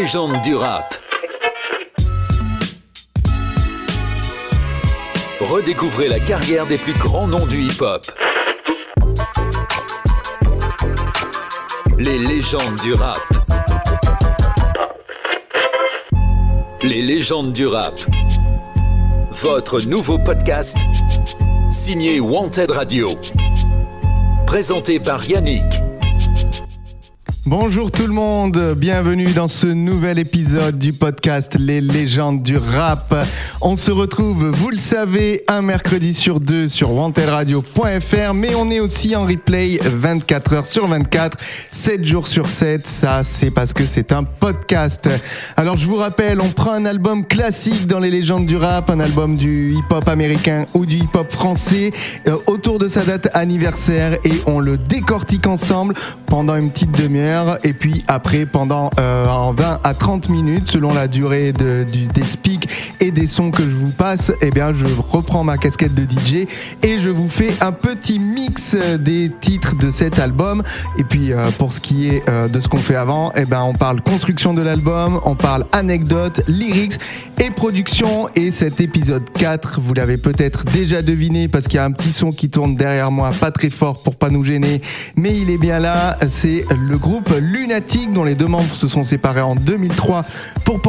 légendes du rap. Redécouvrez la carrière des plus grands noms du hip-hop. Les légendes du rap. Les légendes du rap. Votre nouveau podcast, signé Wanted Radio. Présenté par Yannick. Bonjour tout le monde, bienvenue dans ce nouvel épisode du podcast Les légendes du rap. On se retrouve, vous le savez, un mercredi sur deux sur wantedradio.fr, mais on est aussi en replay 24 heures sur 24, 7 jours sur 7, ça c'est parce que c'est un podcast. Alors je vous rappelle, on prend un album classique dans les légendes du rap, un album du hip-hop américain ou du hip-hop français, autour de sa date anniversaire, et on le décortique ensemble pendant une petite demi-heure. Et puis après, pendant 20 à 30 minutes, selon la durée des speaks et des sons que je vous passe, eh bien, je reprends ma casquette de DJ et je vous fais un petit mix des titres de cet album. Et puis, pour ce qui est de ce qu'on fait avant, eh ben, on parle construction de l'album, on parle anecdotes, lyrics et production. Et cet épisode 4, vous l'avez peut-être déjà deviné parce qu'il y a un petit son qui tourne derrière moi, pas très fort pour pas nous gêner, mais il est bien là. C'est le groupe Lunatic, dont les deux membres se sont séparés en 2003 pour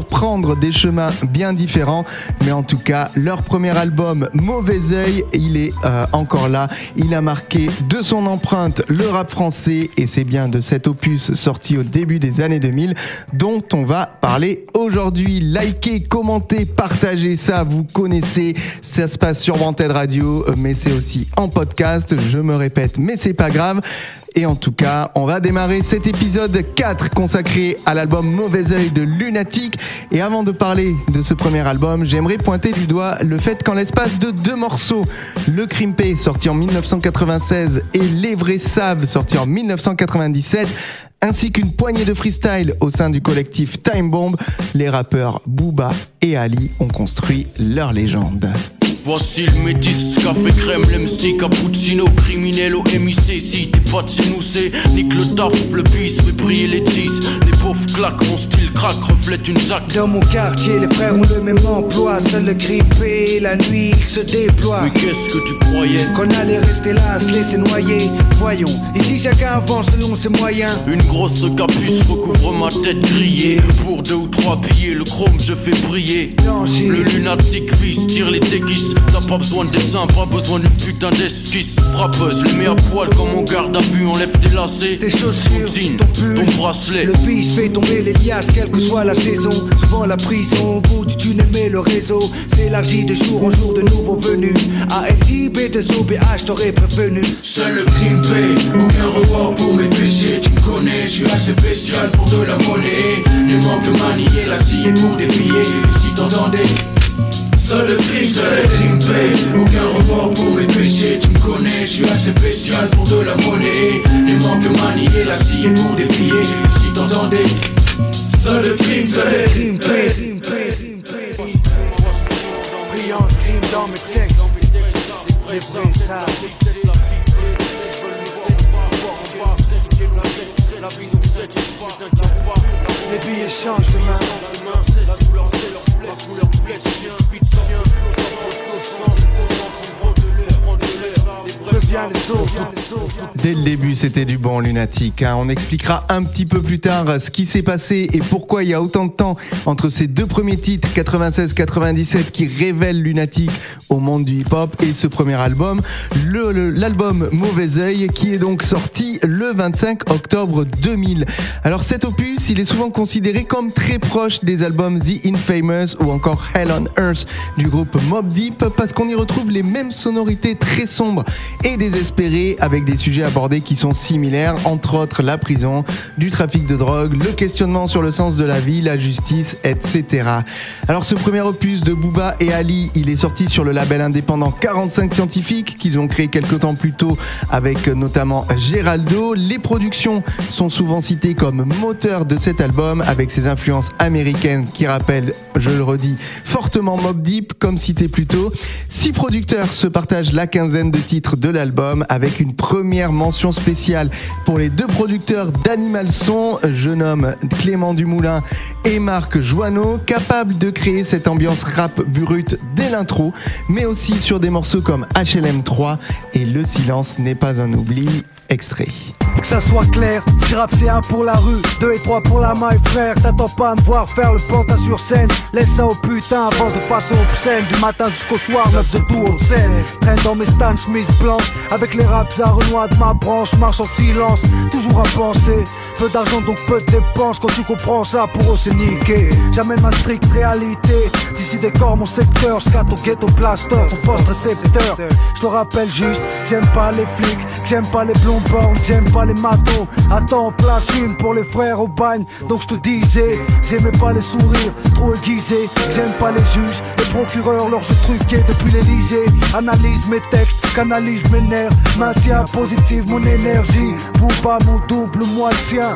prendre des chemins bien différents. Mais en tout cas, leur premier album, Mauvais Oeil, il est encore là. Il a marqué de son empreinte le rap français, et c'est bien de cet opus sorti au début des années 2000 dont on va parler aujourd'hui. Likez, commentez, partagez, ça vous connaissez. Ça se passe sur Wanted Radio, mais c'est aussi en podcast. Je me répète, mais c'est pas grave. Et en tout cas, on va démarrer cet épisode 4 consacré à l'album Mauvais Oeil de Lunatic. Et avant de parler de ce premier album, j'aimerais pointer du doigt le fait qu'en l'espace de 2 morceaux, Le Crimpé, sorti en 1996, et Les Vrais Savent, sorti en 1997, ainsi qu'une poignée de freestyle au sein du collectif Time Bomb, les rappeurs Booba et Ali ont construit leur légende. Voici le métis, café crème, l'MC, cappuccino, criminel au MIC. Si t'es pas de chez nous, c'est nique le taf, le bis, fait briller les jeans. Les pauvres claquent, mon style craque, reflète une jaque. Dans mon quartier, les frères ont le même emploi. Seul le grippé, la nuit, il se déploie. Mais qu'est-ce que tu croyais? Qu'on allait rester là, se laisser noyer. Voyons, ici chacun avance selon ses moyens. Une grosse capuce recouvre ma tête grillée. Pour 2 ou 3 billets, le chrome je fais briller. Danger. Le lunatique fils tire les déguises. T'as pas besoin de dessin, pas besoin d'une putain d'esquisse. Frappeuse, les mets à poil comme on garde à vue, enlève tes lacets. Tes chaussures, ton jean, ton pull, ton bracelet. Le bis fait tomber les liasses, quelle que soit la saison. Souvent la prison, au bout du tunnel, mais le réseau s'élargit de jour en jour de nouveaux venus. ALIB2OBH, t'aurais prévenu. Seul le crimpé, aucun remords pour mes péchés. Tu me connais, je suis assez bestial pour de la monnaie. Ne manque manier la scie pour des billets. Et si t'entendais, seul le crimpé, aucun remords pour mes péchés. Tu me connais, je suis assez bestial pour de la monnaie. Ne manque manier la scie pour des billets. Et si t'entendais, seul le crimpé. Brillant crime dans mes textes. Les vrais savent. Les billets changent de main. Dès le début, c'était du bon Lunatic. On expliquera un petit peu plus tard ce qui s'est passé et pourquoi il y a autant de temps entre ces 2 premiers titres, 96-97, qui révèlent Lunatic au monde du hip-hop, et ce premier album, l'album Mauvais Oeil, qui est donc sorti le 25 octobre 2000. Alors cet opus, il est souvent considéré comme très proche des albums The Infamous ou encore Hell on Earth du groupe Mobb Deep, parce qu'on y retrouve les mêmes sonorités très sombres et désespérées, avec des sujets abordés qui sont similaires, entre autres la prison, du trafic de drogue, le questionnement sur le sens de la vie, la justice, etc. Alors ce premier opus de Booba et Ali, il est sorti sur le label indépendant 45 Scientifiques, qu'ils ont créé quelques temps plus tôt avec notamment Géraldo. Les productions sont souvent citées comme moteur de cet album, avec ses influences américaines qui rappellent, je le redis, fortement Mobb Deep, comme cité plus tôt. 6 producteurs se partagent la quinzaine de titres de l'album, avec une première première mention spéciale pour les deux producteurs d'Animal Son, je nomme Clément Dumoulin et Marc Joanneau, capables de créer cette ambiance rap brute dès l'intro, mais aussi sur des morceaux comme HLM3 et Le silence n'est pas un oubli. Extrait. Que ça soit clair, si rap c'est 1 pour la rue, 2 et 3 pour la maille frère. T'attends pas à me voir faire le pantin sur scène. Laisse ça au putain, avance de façon obscène. Du matin jusqu'au soir, 9 de tout haute scène. Traîne dans mes Stan Smith blanches, avec les raps à Renoir de ma branche. Marche en silence, toujours à penser. Peu d'argent donc peu de dépenses. Quand tu comprends ça, pour eux c'est niqué. J'amène ma stricte réalité. D'ici décor mon secteur, scat au ghetto plaster, ton poste récepteur. Je te rappelle juste, j'aime pas les flics, j'aime pas les blonds bornes, j'aime pas les matos. Attends, place une pour les frères au bagne. Donc je te disais, j'aimais pas les sourires trop aiguisés. J'aime pas les juges, les procureurs, leurs jeux truqués depuis l'Elysée. Analyse mes textes, canalise mes nerfs. Maintiens positive mon énergie. Bouba mon double, moi le sien.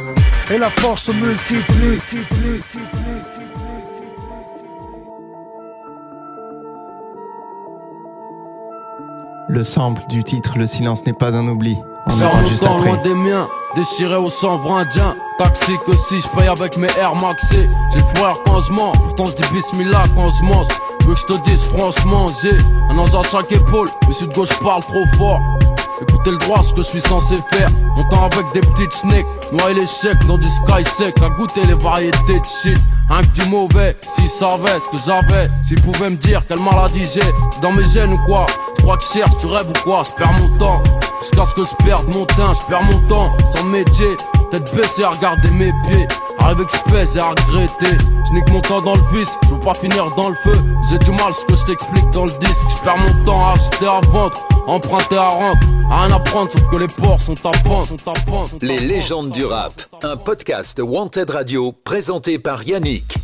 Et la force se multiplie. Le sample du titre Le silence n'est pas un oubli. On en Faire parle mon juste temps après. loin des miens, déchiré au chanvre indien. Taxi que si je paye avec mes Air Maxi. J'ai le frère quand je mens, pourtant je dis bismillah quand je mange. Veux que je te dise franchement, j'ai un ange à chaque épaule. Mais si de gauche parle trop fort. Écoutez le droit, ce que je suis censé faire. Montant avec des petites snakes, noyer les chèques dans du sky sec. À goûter les variétés de shit. Rien que du mauvais, s'ils savaient ce que j'avais. S'ils pouvaient me dire quelle maladie j'ai. C'est dans mes gènes ou quoi? Je crois que je cherche, tu rêves ou quoi? Je perds mon temps, jusqu'à ce que je perde mon teint. Je perds mon temps, sans métier. Tête baissée à regarder mes pieds. Arrive express et à regretter. Je nique mon temps dans le vice, je veux pas finir dans le feu. J'ai du mal, ce que je t'explique dans le disque. Je perds mon temps à acheter, à vendre, emprunter, à rendre. À rien apprendre, sauf que les ports sont à pente. Les légendes du rap, un podcast Wanted Radio présenté par Yannick.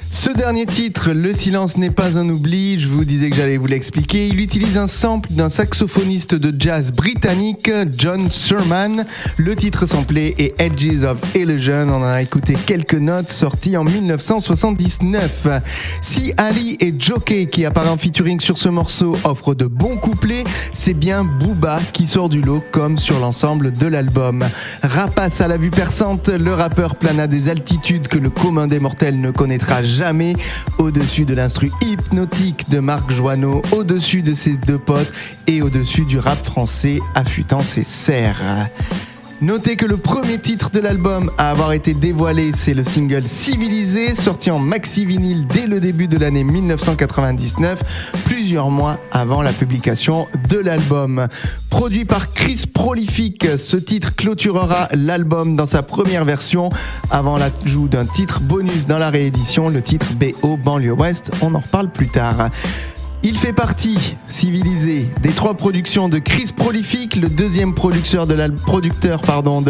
Ce dernier titre, Le silence n'est pas un oubli, je vous disais que j'allais vous l'expliquer. Il utilise un sample d'un saxophoniste de jazz britannique, John Surman. Le titre samplé est Edges of Illusion. On en a écouté quelques notes, sorties en 1979. Si Ali et Jockey, qui apparaît en featuring sur ce morceau, offrent de bons couplets, c'est bien Booba qui sort du lot, comme sur l'ensemble de l'album. Rapace à la vue perçante, le rappeur plane à des altitudes que le commun des mortels ne connaîtra jamais. Au-dessus de l'instru hypnotique de Marc Joanneau, au-dessus de ses deux potes et au-dessus du rap français affûtant ses serres. Notez que le premier titre de l'album à avoir été dévoilé, c'est le single Civilisé, sorti en maxi vinyle dès le début de l'année 1999, plusieurs mois avant la publication de l'album. Produit par Chris Prolific, ce titre clôturera l'album dans sa première version, avant l'ajout d'un titre bonus dans la réédition, le titre BO Banlieue Ouest, on en reparle plus tard. Il fait partie, Civilisé, des 3 productions de Chris Prolific, le deuxième producteur de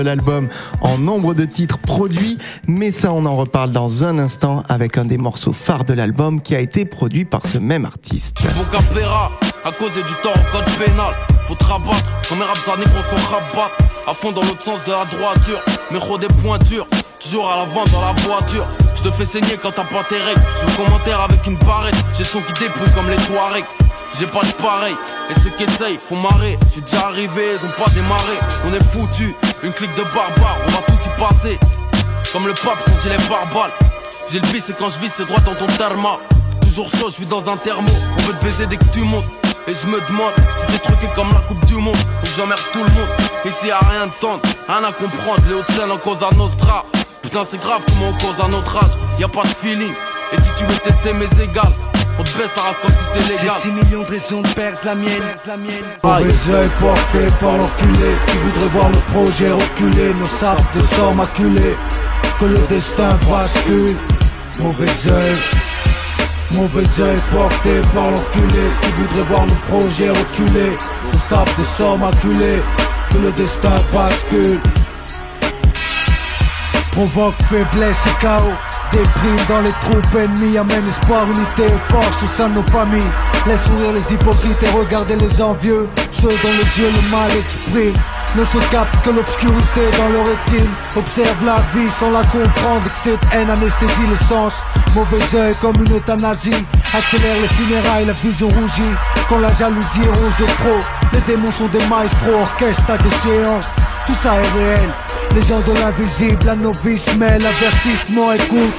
l'album en nombre de titres produits, mais ça on en reparle dans un instant avec un des morceaux phares de l'album qui a été produit par ce même artiste. Mon capéra, à cause du temps au code pénal. Faut te rabattre, comme mes raps à négro sont rabattre. À fond dans l'autre sens de la droiture, mais des pointures. Toujours à l'avant dans la voiture. Je te fais saigner quand t'as pas tes règles. Je veux commentaire avec une barrette. J'ai le son qui débrouille comme les Touaregs. J'ai pas de pareil, et ceux qui essayent font marrer. J'suis déjà arrivé, ils ont pas démarré. On est foutus, une clique de barbares. On va tous y passer, comme le pape son gilet pare-balles. J'ai le vice et quand je vis c'est droit dans ton therma. Toujours chaud, je vis dans un thermo. On veut te baiser dès que tu montes. Et je me demande si c'est truqué comme la coupe du monde. Donc j'emmerde tout le monde, ici y'a rien de tendre, rien à comprendre, les Hauts-de-Seine en cause à Nostra. Putain c'est grave comment on cause à notre âge, y'a pas de feeling. Et si tu veux tester mes égales, on te baisse la race comme si c'est légal. J'ai 6 millions de raisons de perdre la mienne. Mauvais œil porté par l'enculé qui voudrait voir nos projets reculer, nos sables de sang maculés. Que le destin bascule. Mauvais œil porté par l'enculé qui voudrait voir nos projets reculer, nos sables de sang maculés. Que le destin bascule. Provoque faiblesse et chaos. Déprime dans les troupes ennemies, amène espoir, unité et force au sein de nos familles. Laisse sourire les hypocrites et regarder les envieux, ceux dont les yeux le mal expriment. ne se captent que l'obscurité dans leur rétine. Observe la vie sans la comprendre, que cette haine anesthésie les sens. Mauvais œil comme une euthanasie, accélère les funérailles, la vision rougit. Quand la jalousie ronge de trop, les démons sont des maestros, orchestre à déchéance. Tout ça est réel, les gens de l'invisible, la novice mêle, avertissement, écoute.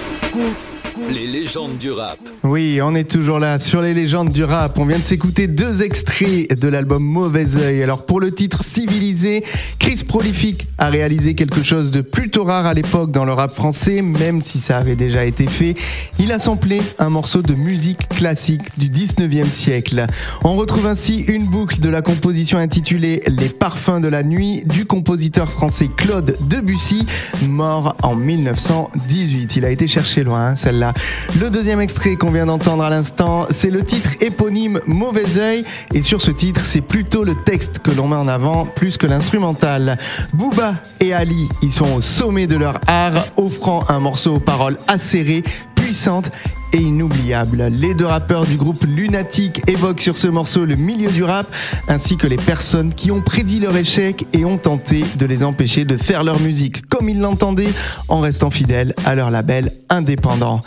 Les légendes du rap. Oui, on est toujours là sur les légendes du rap. On vient de s'écouter 2 extraits de l'album Mauvais Oeil. Alors pour le titre Civilisé, Chris Prolific a réalisé quelque chose de plutôt rare à l'époque dans le rap français, même si ça avait déjà été fait. Il a samplé un morceau de musique classique du 19e siècle. On retrouve ainsi une boucle de la composition intitulée Les Parfums de la Nuit du compositeur français Claude Debussy, mort en 1918. Il a été cherché loin, celle-là. Le deuxième extrait qu'on vient d'entendre à l'instant, c'est le titre éponyme Mauvais Oeil, et sur ce titre, c'est plutôt le texte que l'on met en avant plus que l'instrumental. Booba et Ali, ils sont au sommet de leur art, offrant un morceau aux paroles acérées, puissantes et inoubliables. Les 2 rappeurs du groupe Lunatic évoquent sur ce morceau le milieu du rap, ainsi que les personnes qui ont prédit leur échec et ont tenté de les empêcher de faire leur musique comme ils l'entendaient, en restant fidèles à leur label indépendant.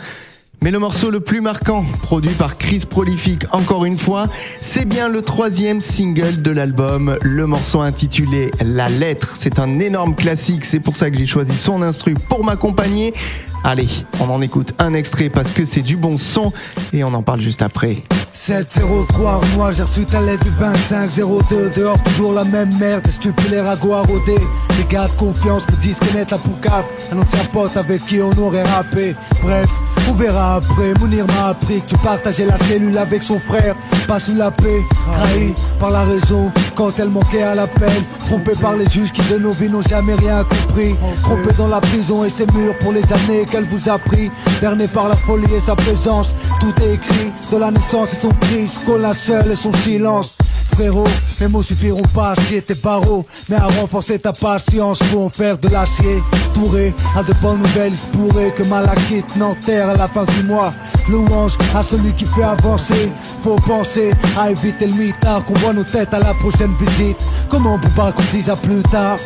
Mais le morceau le plus marquant, produit par Chris Prolific encore une fois, c'est bien le 3e single de l'album, le morceau intitulé La Lettre. C'est un énorme classique, c'est pour ça que j'ai choisi son instru pour m'accompagner. Allez, on en écoute un extrait parce que c'est du bon son et on en parle juste après. 703 moi j'ai reçu ta lettre du 25-02. Dehors toujours la même merde, des stupulaires à go à rôder. Les gars de confiance me disent connaître la poucave, un ancien pote avec qui on aurait rappé. Bref, on verra après. Mounir m'a appris que tu partageais la cellule avec son frère. Pas sous la paix, trahi par la raison quand elle manquait à l'appel. Trompé par les juges qui de nos vies n'ont jamais rien compris. Trompé dans la prison et ses murs pour les années qu'elle vous a pris. Berné par la folie et sa présence, tout est écrit de la naissance et son cri, Scola seul et son silence. Frérot, mes mots suffiront pas à scier tes barreaux, mais à renforcer ta patience pour en faire de l'acier. Touré à de bonnes nouvelles, il se pourrait que Malakite n'enterre à la fin du mois. Louange à celui qui fait avancer. Faut penser à éviter le mitard, qu'on voit nos têtes à la prochaine visite. Comment Booba qu'on dise à plus tard.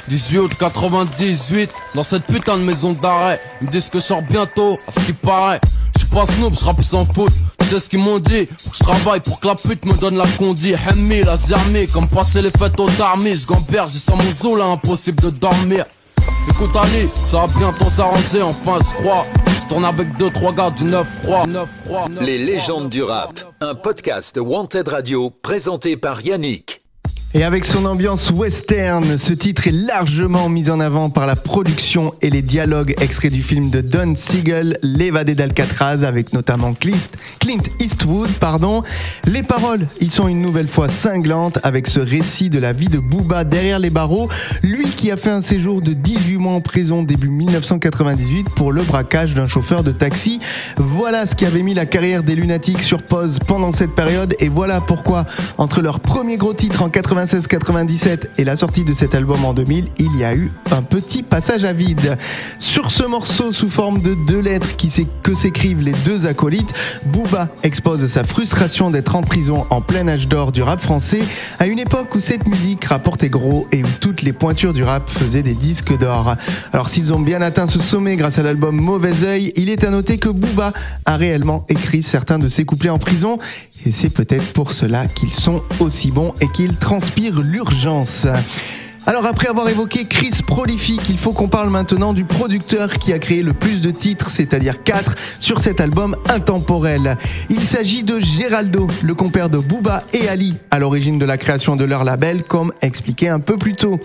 18 août 98, dans cette putain de maison d'arrêt. Ils me disent que je sors bientôt, à ce qui paraît. Je suis pas snoop, je rappe sans foot. Tu sais ce qu'ils m'ont dit, faut que je travaille pour que la pute me donne la condi. Hemmi, la zermi, comme passer les fêtes aux darmis. Je gamberge, j'ai sans mon zoo là, impossible de dormir. Écoute Ali, ça va bientôt s'arranger, enfin je crois. Je tourne avec 2-3 gars du 9-3. Les légendes du rap, un podcast Wanted Radio présenté par Yannick. Et avec son ambiance western, ce titre est largement mis en avant par la production et les dialogues extraits du film de Don Siegel, L'évadé d'Alcatraz, avec notamment Clint Eastwood. Les paroles y sont une nouvelle fois cinglantes avec ce récit de la vie de Booba derrière les barreaux, lui qui a fait un séjour de 18 mois en prison début 1998 pour le braquage d'un chauffeur de taxi. Voilà ce qui avait mis la carrière des Lunatics sur pause pendant cette période, et voilà pourquoi, entre leur premier gros titre en 96-97 et la sortie de cet album en 2000, il y a eu un petit passage à vide. Sur ce morceau sous forme de 2 lettres que s'écrivent les 2 acolytes, Booba expose sa frustration d'être en prison en plein âge d'or du rap français, à une époque où cette musique rapportait gros et où toutes les pointures du rap faisaient des disques d'or. Alors s'ils ont bien atteint ce sommet grâce à l'album Mauvais Oeil, il est à noter que Booba a réellement écrit certains de ses couplets en prison, et c'est peut-être pour cela qu'ils sont aussi bons et qu'ils transpirent l'urgence. Alors après avoir évoqué Chris Prolific, il faut qu'on parle maintenant du producteur qui a créé le plus de titres, c'est-à-dire 4, sur cet album intemporel. Il s'agit de Géraldo, le compère de Booba et Ali, à l'origine de la création de leur label, comme expliqué un peu plus tôt.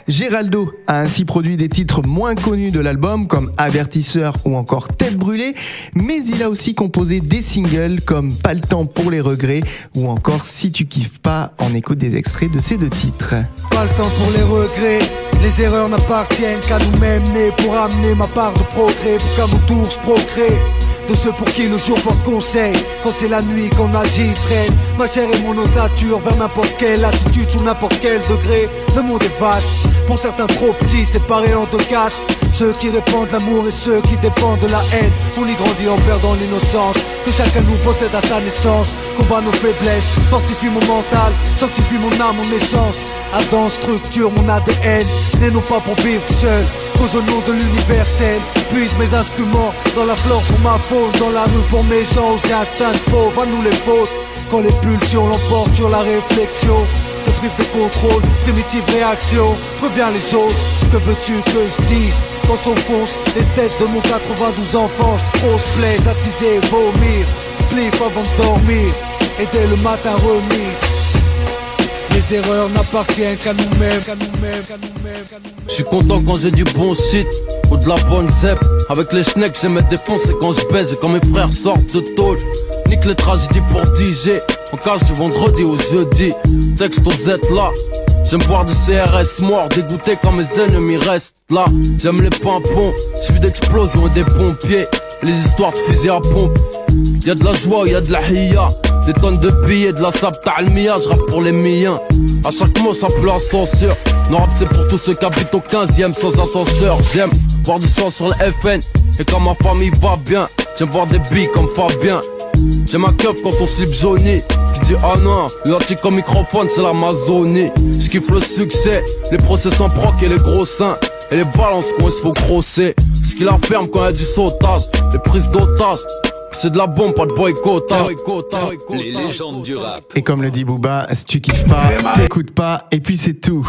Géraldo a ainsi produit des titres moins connus de l'album, comme Avertisseur ou encore Tête brûlée, mais il a aussi composé des singles comme Pas le temps pour les regrets ou encore Si tu kiffes pas. On écoute des extraits de ces 2 titres. Pas le temps pour les regrets, les erreurs n'appartiennent qu'à nous-mêmes, nés pour amener ma part de progrès, pour qu'à mon tour je procrée. de ceux pour qui le jour porte conseil. Quand c'est la nuit qu'on agit, traîne ma chair et mon ossature vers n'importe quelle attitude, sous n'importe quel degré. Le monde est vaste, pour certains trop petits, séparés en deux castes. Ceux qui répandent l'amour et ceux qui dépendent de la haine. On y grandit en perdant l'innocence que chacun nous possède à sa naissance. Combat nos faiblesses, fortifie mon mental, sanctifie mon âme, mon essence. Adam structure mon ADN, et non pas pour vivre seul. Cause au nom de l'universel, puise mes instruments dans la flore pour ma faune, dans la rue pour mes gens, aux instincts de faux, va nous les fautes. Quand les pulsions l'emportent sur la réflexion, te prive de contrôle, primitive réaction, préviens les autres. Que veux-tu que je dise quand s'enfoncent les têtes de mon 92 enfance? Trop se plaise, attiser, vomir, spliff avant de dormir, et dès le matin remise. Les erreurs n'appartiennent qu'à nous-mêmes, qu'à nous-mêmes, qu'à nous-mêmes, qu'à nous-mêmes. J'suis content quand j'ai du bon shit ou de la bonne zep. Avec les schnecks j'aime me défoncer quand je baise et quand mes frères sortent de tôle. Nique les tragédies pour DJ, on cache du vendredi au jeudi. Texte aux Z là, j'aime voir des CRS morts, dégoûté quand mes ennemis restent là. J'aime les pimpons, j'suis d'explosions et des pompiers, les histoires de fusils à pompe. Y'a de la joie, y'a de la hiya, des tonnes de billets, de la sabta almiya, j'rappe pour les miens. À chaque mot ça pue la censure. Non rap c'est pour tous ceux qui habitent au 15e sans ascenseur. J'aime voir du sang sur le FN, et quand ma famille va bien, j'aime voir des billes comme Fabien. J'aime ma keuf quand son slip jauni, qui dit ah non, l'antique comme microphone c'est l'Amazonie. J'kiffe le succès, les procès sans proc et les gros seins, et les balances quand il se faut crosser. Ce qui la ferme quand y'a du sautage, les prises d'otages. C'est de la bombe, pas de boycottage. Les légendes du rap. Et comme le dit Booba, si tu kiffes pas, t'écoutes pas, et puis c'est tout.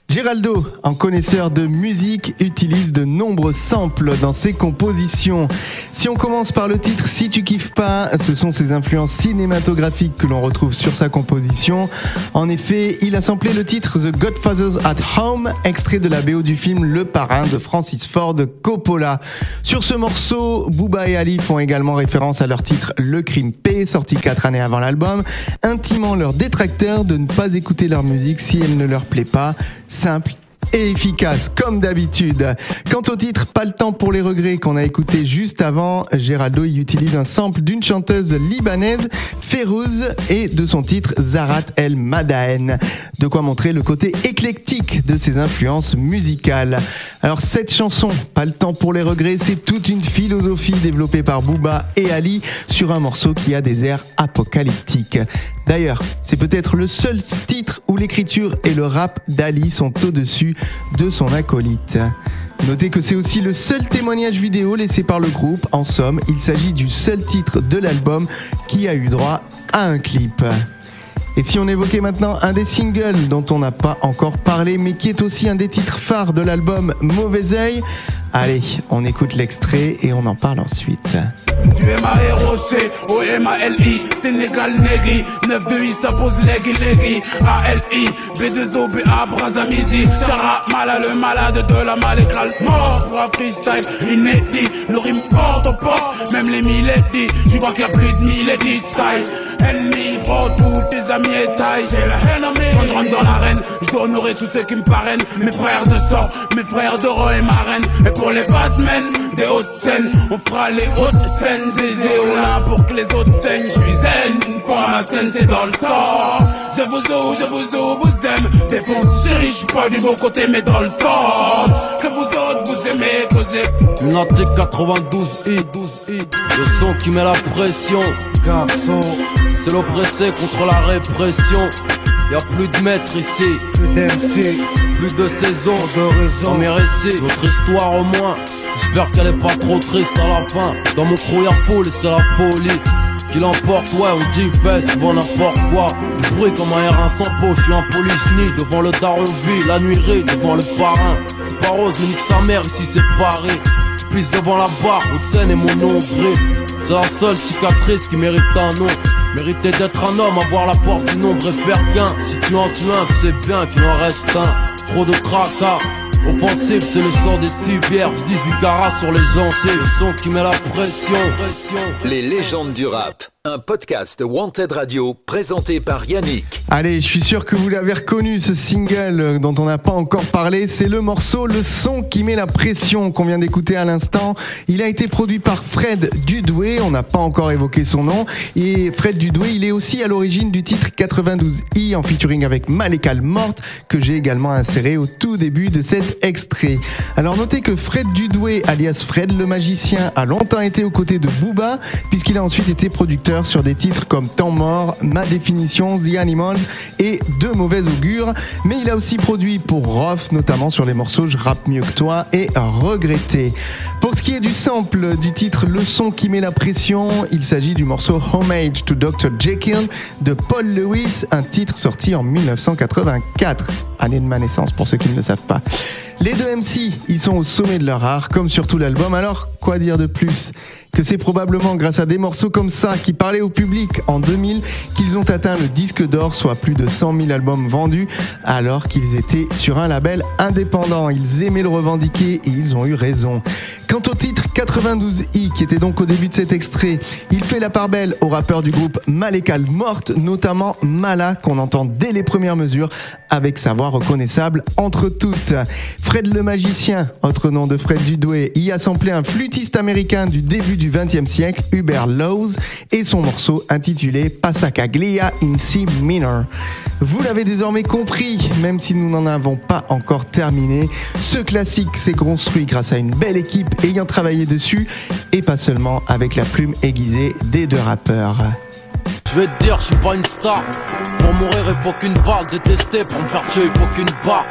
Geraldo, en connaisseur de musique, utilise de nombreux samples dans ses compositions. Si on commence par le titre Si tu kiffes pas, ce sont ses influences cinématographiques que l'on retrouve sur sa composition. En effet, il a samplé le titre The Godfathers at Home, extrait de la BO du film Le Parrain de Francis Ford Coppola. Sur ce morceau, Booba et Ali font également référence à leur titre Le Crime P, sorti 4 années avant l'album, intimant leurs détracteurs de ne pas écouter leur musique si elle ne leur plaît pas. Simple et efficace, comme d'habitude. Quant au titre Pas le temps pour les regrets qu'on a écouté juste avant, Geraldo y utilise un sample d'une chanteuse libanaise, Férouz, et de son titre Zarat El Madaen. De quoi montrer le côté éclectique de ses influences musicales. Alors cette chanson, Pas le temps pour les regrets, c'est toute une philosophie développée par Booba et Ali sur un morceau qui a des airs apocalyptiques. D'ailleurs, c'est peut-être le seul titre où l'écriture et le rap d'Ali sont au-dessus de son acolyte. Notez que c'est aussi le seul témoignage vidéo laissé par le groupe. En somme, il s'agit du seul titre de l'album qui a eu droit à un clip. Et si on évoquait maintenant un des singles dont on n'a pas encore parlé, mais qui est aussi un des titres phares de l'album Mauvais Oeil, allez, on écoute l'extrait et on en parle ensuite. Du M-A-R-O-C au M-A-L-I, Sénégal Négri, 9-2-I, ça pose Légui, A-L-I, B-2-O, B-A, Brazamizi, Chara, Mala, le malade de la malécrale, mort pour un freestyle inédit, le rime porte au port, même les millédis, tu vois qu'il y a plus de millédis style, ennemi, bro, tous tes amis et taille, j'ai la haine en moi, quand je rentre dans l'arène, je dois honorer tous ceux qui me parrainent, mes frères de sang, mes frères de Roy et Marraine, et pour les Batman, des hautes scènes, on fera les hautes scènes. Zézé ou là pour que les autres saignent. Je suis zen, une fois ma scène c'est dans le sang. Je vous aime. Défonce chérie, je suis pas du bon côté mais dans le sang. Que vous autres vous aimez causer. Lunatic 92i, le son qui met la pression. Garçon, c'est l'oppressé contre la répression. Y'a plus de maîtres ici, plus d'MC, plus de saison, de raison. Dans mes récits, notre histoire au moins. J'espère qu'elle est pas trop triste à la fin. Dans mon crew y'a foule et c'est la folie qui l'emporte, ouais on dit fait souvent n'importe quoi. Du bruit comme un R1 sans peau, j'suis un polygynie. Devant le daron vie, la nuiserie, devant le parrain. C'est pas rose mais nique sa mère, ici c'est Paris. J'pisse devant la barre, Haute-Seine et mon nombril. C'est la seule cicatrice qui mérite un nom. Mériter d'être un homme, avoir la force du nombre et faire qu'un. Si tu en tues un, tu sais bien qu'il en reste un. Trop de tracas. Offensif, c'est le sang des civières. 18 carats sur les genciers. Le son qui met la pression. Les légendes du rap. un podcast Wanted Radio présenté par Yannick. Allez, je suis sûr que vous l'avez reconnu, ce single dont on n'a pas encore parlé, c'est le morceau Le son qui met la pression qu'on vient d'écouter à l'instant. Il a été produit par Fred Dudoué, on n'a pas encore évoqué son nom, et Fred Dudoué, il est aussi à l'origine du titre 92i en featuring avec Malika Mort, que j'ai également inséré au tout début de cet extrait. Alors notez que Fred Dudoué, alias Fred le magicien, a longtemps été aux côtés de Booba, puisqu'il a ensuite été producteur sur des titres comme Temps mort, Ma définition, The Animals et De mauvais augure, mais il a aussi produit pour Rof, notamment sur les morceaux Je rappe mieux que toi et Regretter. Pour ce qui est du sample du titre Le son qui met la pression, il s'agit du morceau Homage to Dr. Jekyll de Paul Lewis, un titre sorti en 1984, année de ma naissance pour ceux qui ne le savent pas. Les deux MC, ils sont au sommet de leur art, comme sur tout l'album, alors quoi dire de plus ? Que c'est probablement grâce à des morceaux comme ça qui parlaient au public en 2000 qu'ils ont atteint le disque d'or, soit plus de 100 000 albums vendus, alors qu'ils étaient sur un label indépendant. Ils aimaient le revendiquer et ils ont eu raison. Quant au titre 92i, qui était donc au début de cet extrait, il fait la part belle aux rappeurs du groupe Malika Mort, notamment Mala, qu'on entend dès les premières mesures, avec sa voix reconnaissable entre toutes. Fred le magicien, autre nom de Fred Dudoué, y a samplé un flûtiste américain du début du XXe siècle, Hubert Laws, et son morceau intitulé Passacaglia in C minor. Vous l'avez désormais compris, même si nous n'en avons pas encore terminé, ce classique s'est construit grâce à une belle équipe ayant travaillé dessus, et pas seulement avec la plume aiguisée des deux rappeurs. Je vais te dire, je suis pas une star. Pour mourir, il faut qu'une balle. Détester, pour me faire tuer, il faut qu'une barre.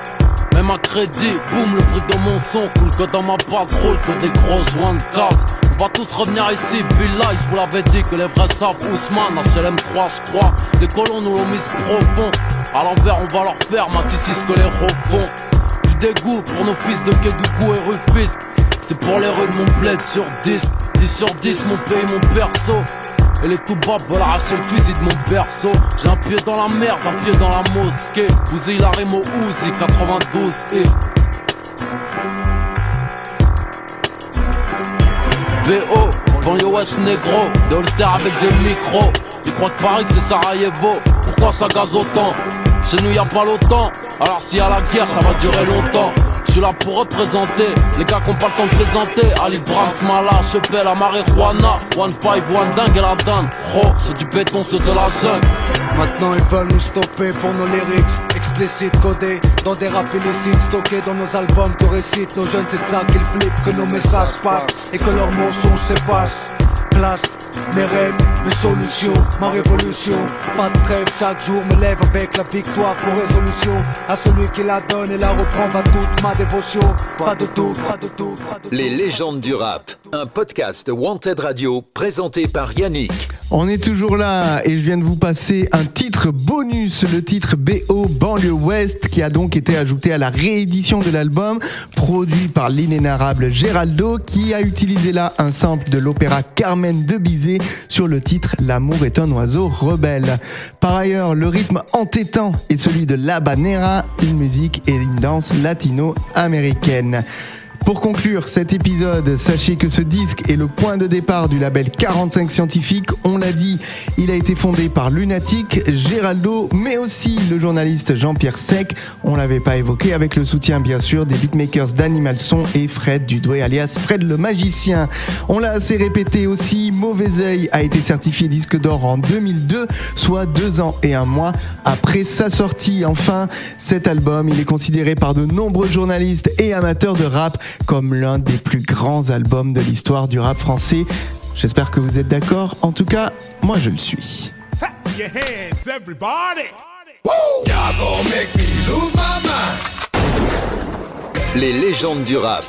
Même à crédit, boum, le bruit de mon son coule que dans ma base roule que des gros joints de casse. On va tous revenir ici, Billah, je vous l'avais dit que les vrais savent Ousmane, HLM 3, je crois. Les colons nous l'ont mis profond. À l'envers, on va leur faire, Matissi ce que les refont. Du dégoût pour nos fils de Kédougou et Rufisque. C'est pour les rues de mon bled sur 10. 10 sur 10, mon pays, mon perso. Et les tout bas veulent arracher le fusil de mon berceau. J'ai un pied dans la merde, un pied dans la mosquée. Bousez la rime au Uzi, 92 et BO, banlieue ouest négro, de Holster avec des micros. Ils croient que Paris c'est Sarajevo, pourquoi ça gaze autant? Chez nous y'a pas l'OTAN, alors s'il y a la guerre ça va durer longtemps. Je suis là pour représenter les gars qu'on pas le temps de présenter. Ali Brahms, Mala, Chepel, la marijuana. 1-5, 1 dingue et la dingue. Oh, c'est du béton, c'est de la jungle. Maintenant ils veulent nous stopper pour nos lyrics explicites codés dans des rap illicites stockés dans nos albums que récitent nos jeunes. C'est de ça qu'ils flippent, que nos messages passent et que leurs mensonges s'effacent. Place mes rêves, mes solutions, ma révolution. Pas de trêve, chaque jour me lève avec la victoire pour résolution. À celui qui la donne et la reprend va toute ma dévotion. Pas de doute, pas de doute, pas de doute. Les légendes du rap, un podcast Wanted Radio présenté par Yannick. On est toujours là et je viens de vous passer un titre bonus, le titre BO Banlieue Ouest, qui a donc été ajouté à la réédition de l'album, produit par l'inénarrable Géraldo, qui a utilisé là un sample de l'opéra Carmen de Bizet sur le titre L'amour est un oiseau rebelle. Par ailleurs, le rythme entêtant est celui de l'habanera, une musique et une danse latino-américaine. Pour conclure cet épisode, sachez que ce disque est le point de départ du label 45 Scientifique. On l'a dit, il a été fondé par Lunatic, Géraldo, mais aussi le journaliste Jean-Pierre Sec. On l'avait pas évoqué, avec le soutien bien sûr des beatmakers d'Animal Son et Fred Dudoué alias Fred le magicien. On l'a assez répété aussi, Mauvais Oeil a été certifié disque d'or en 2002, soit 2 ans et 1 mois après sa sortie. Enfin, cet album, il est considéré par de nombreux journalistes et amateurs de rap comme l'un des plus grands albums de l'histoire du rap français. J'espère que vous êtes d'accord. En tout cas, moi je le suis. Les légendes du rap,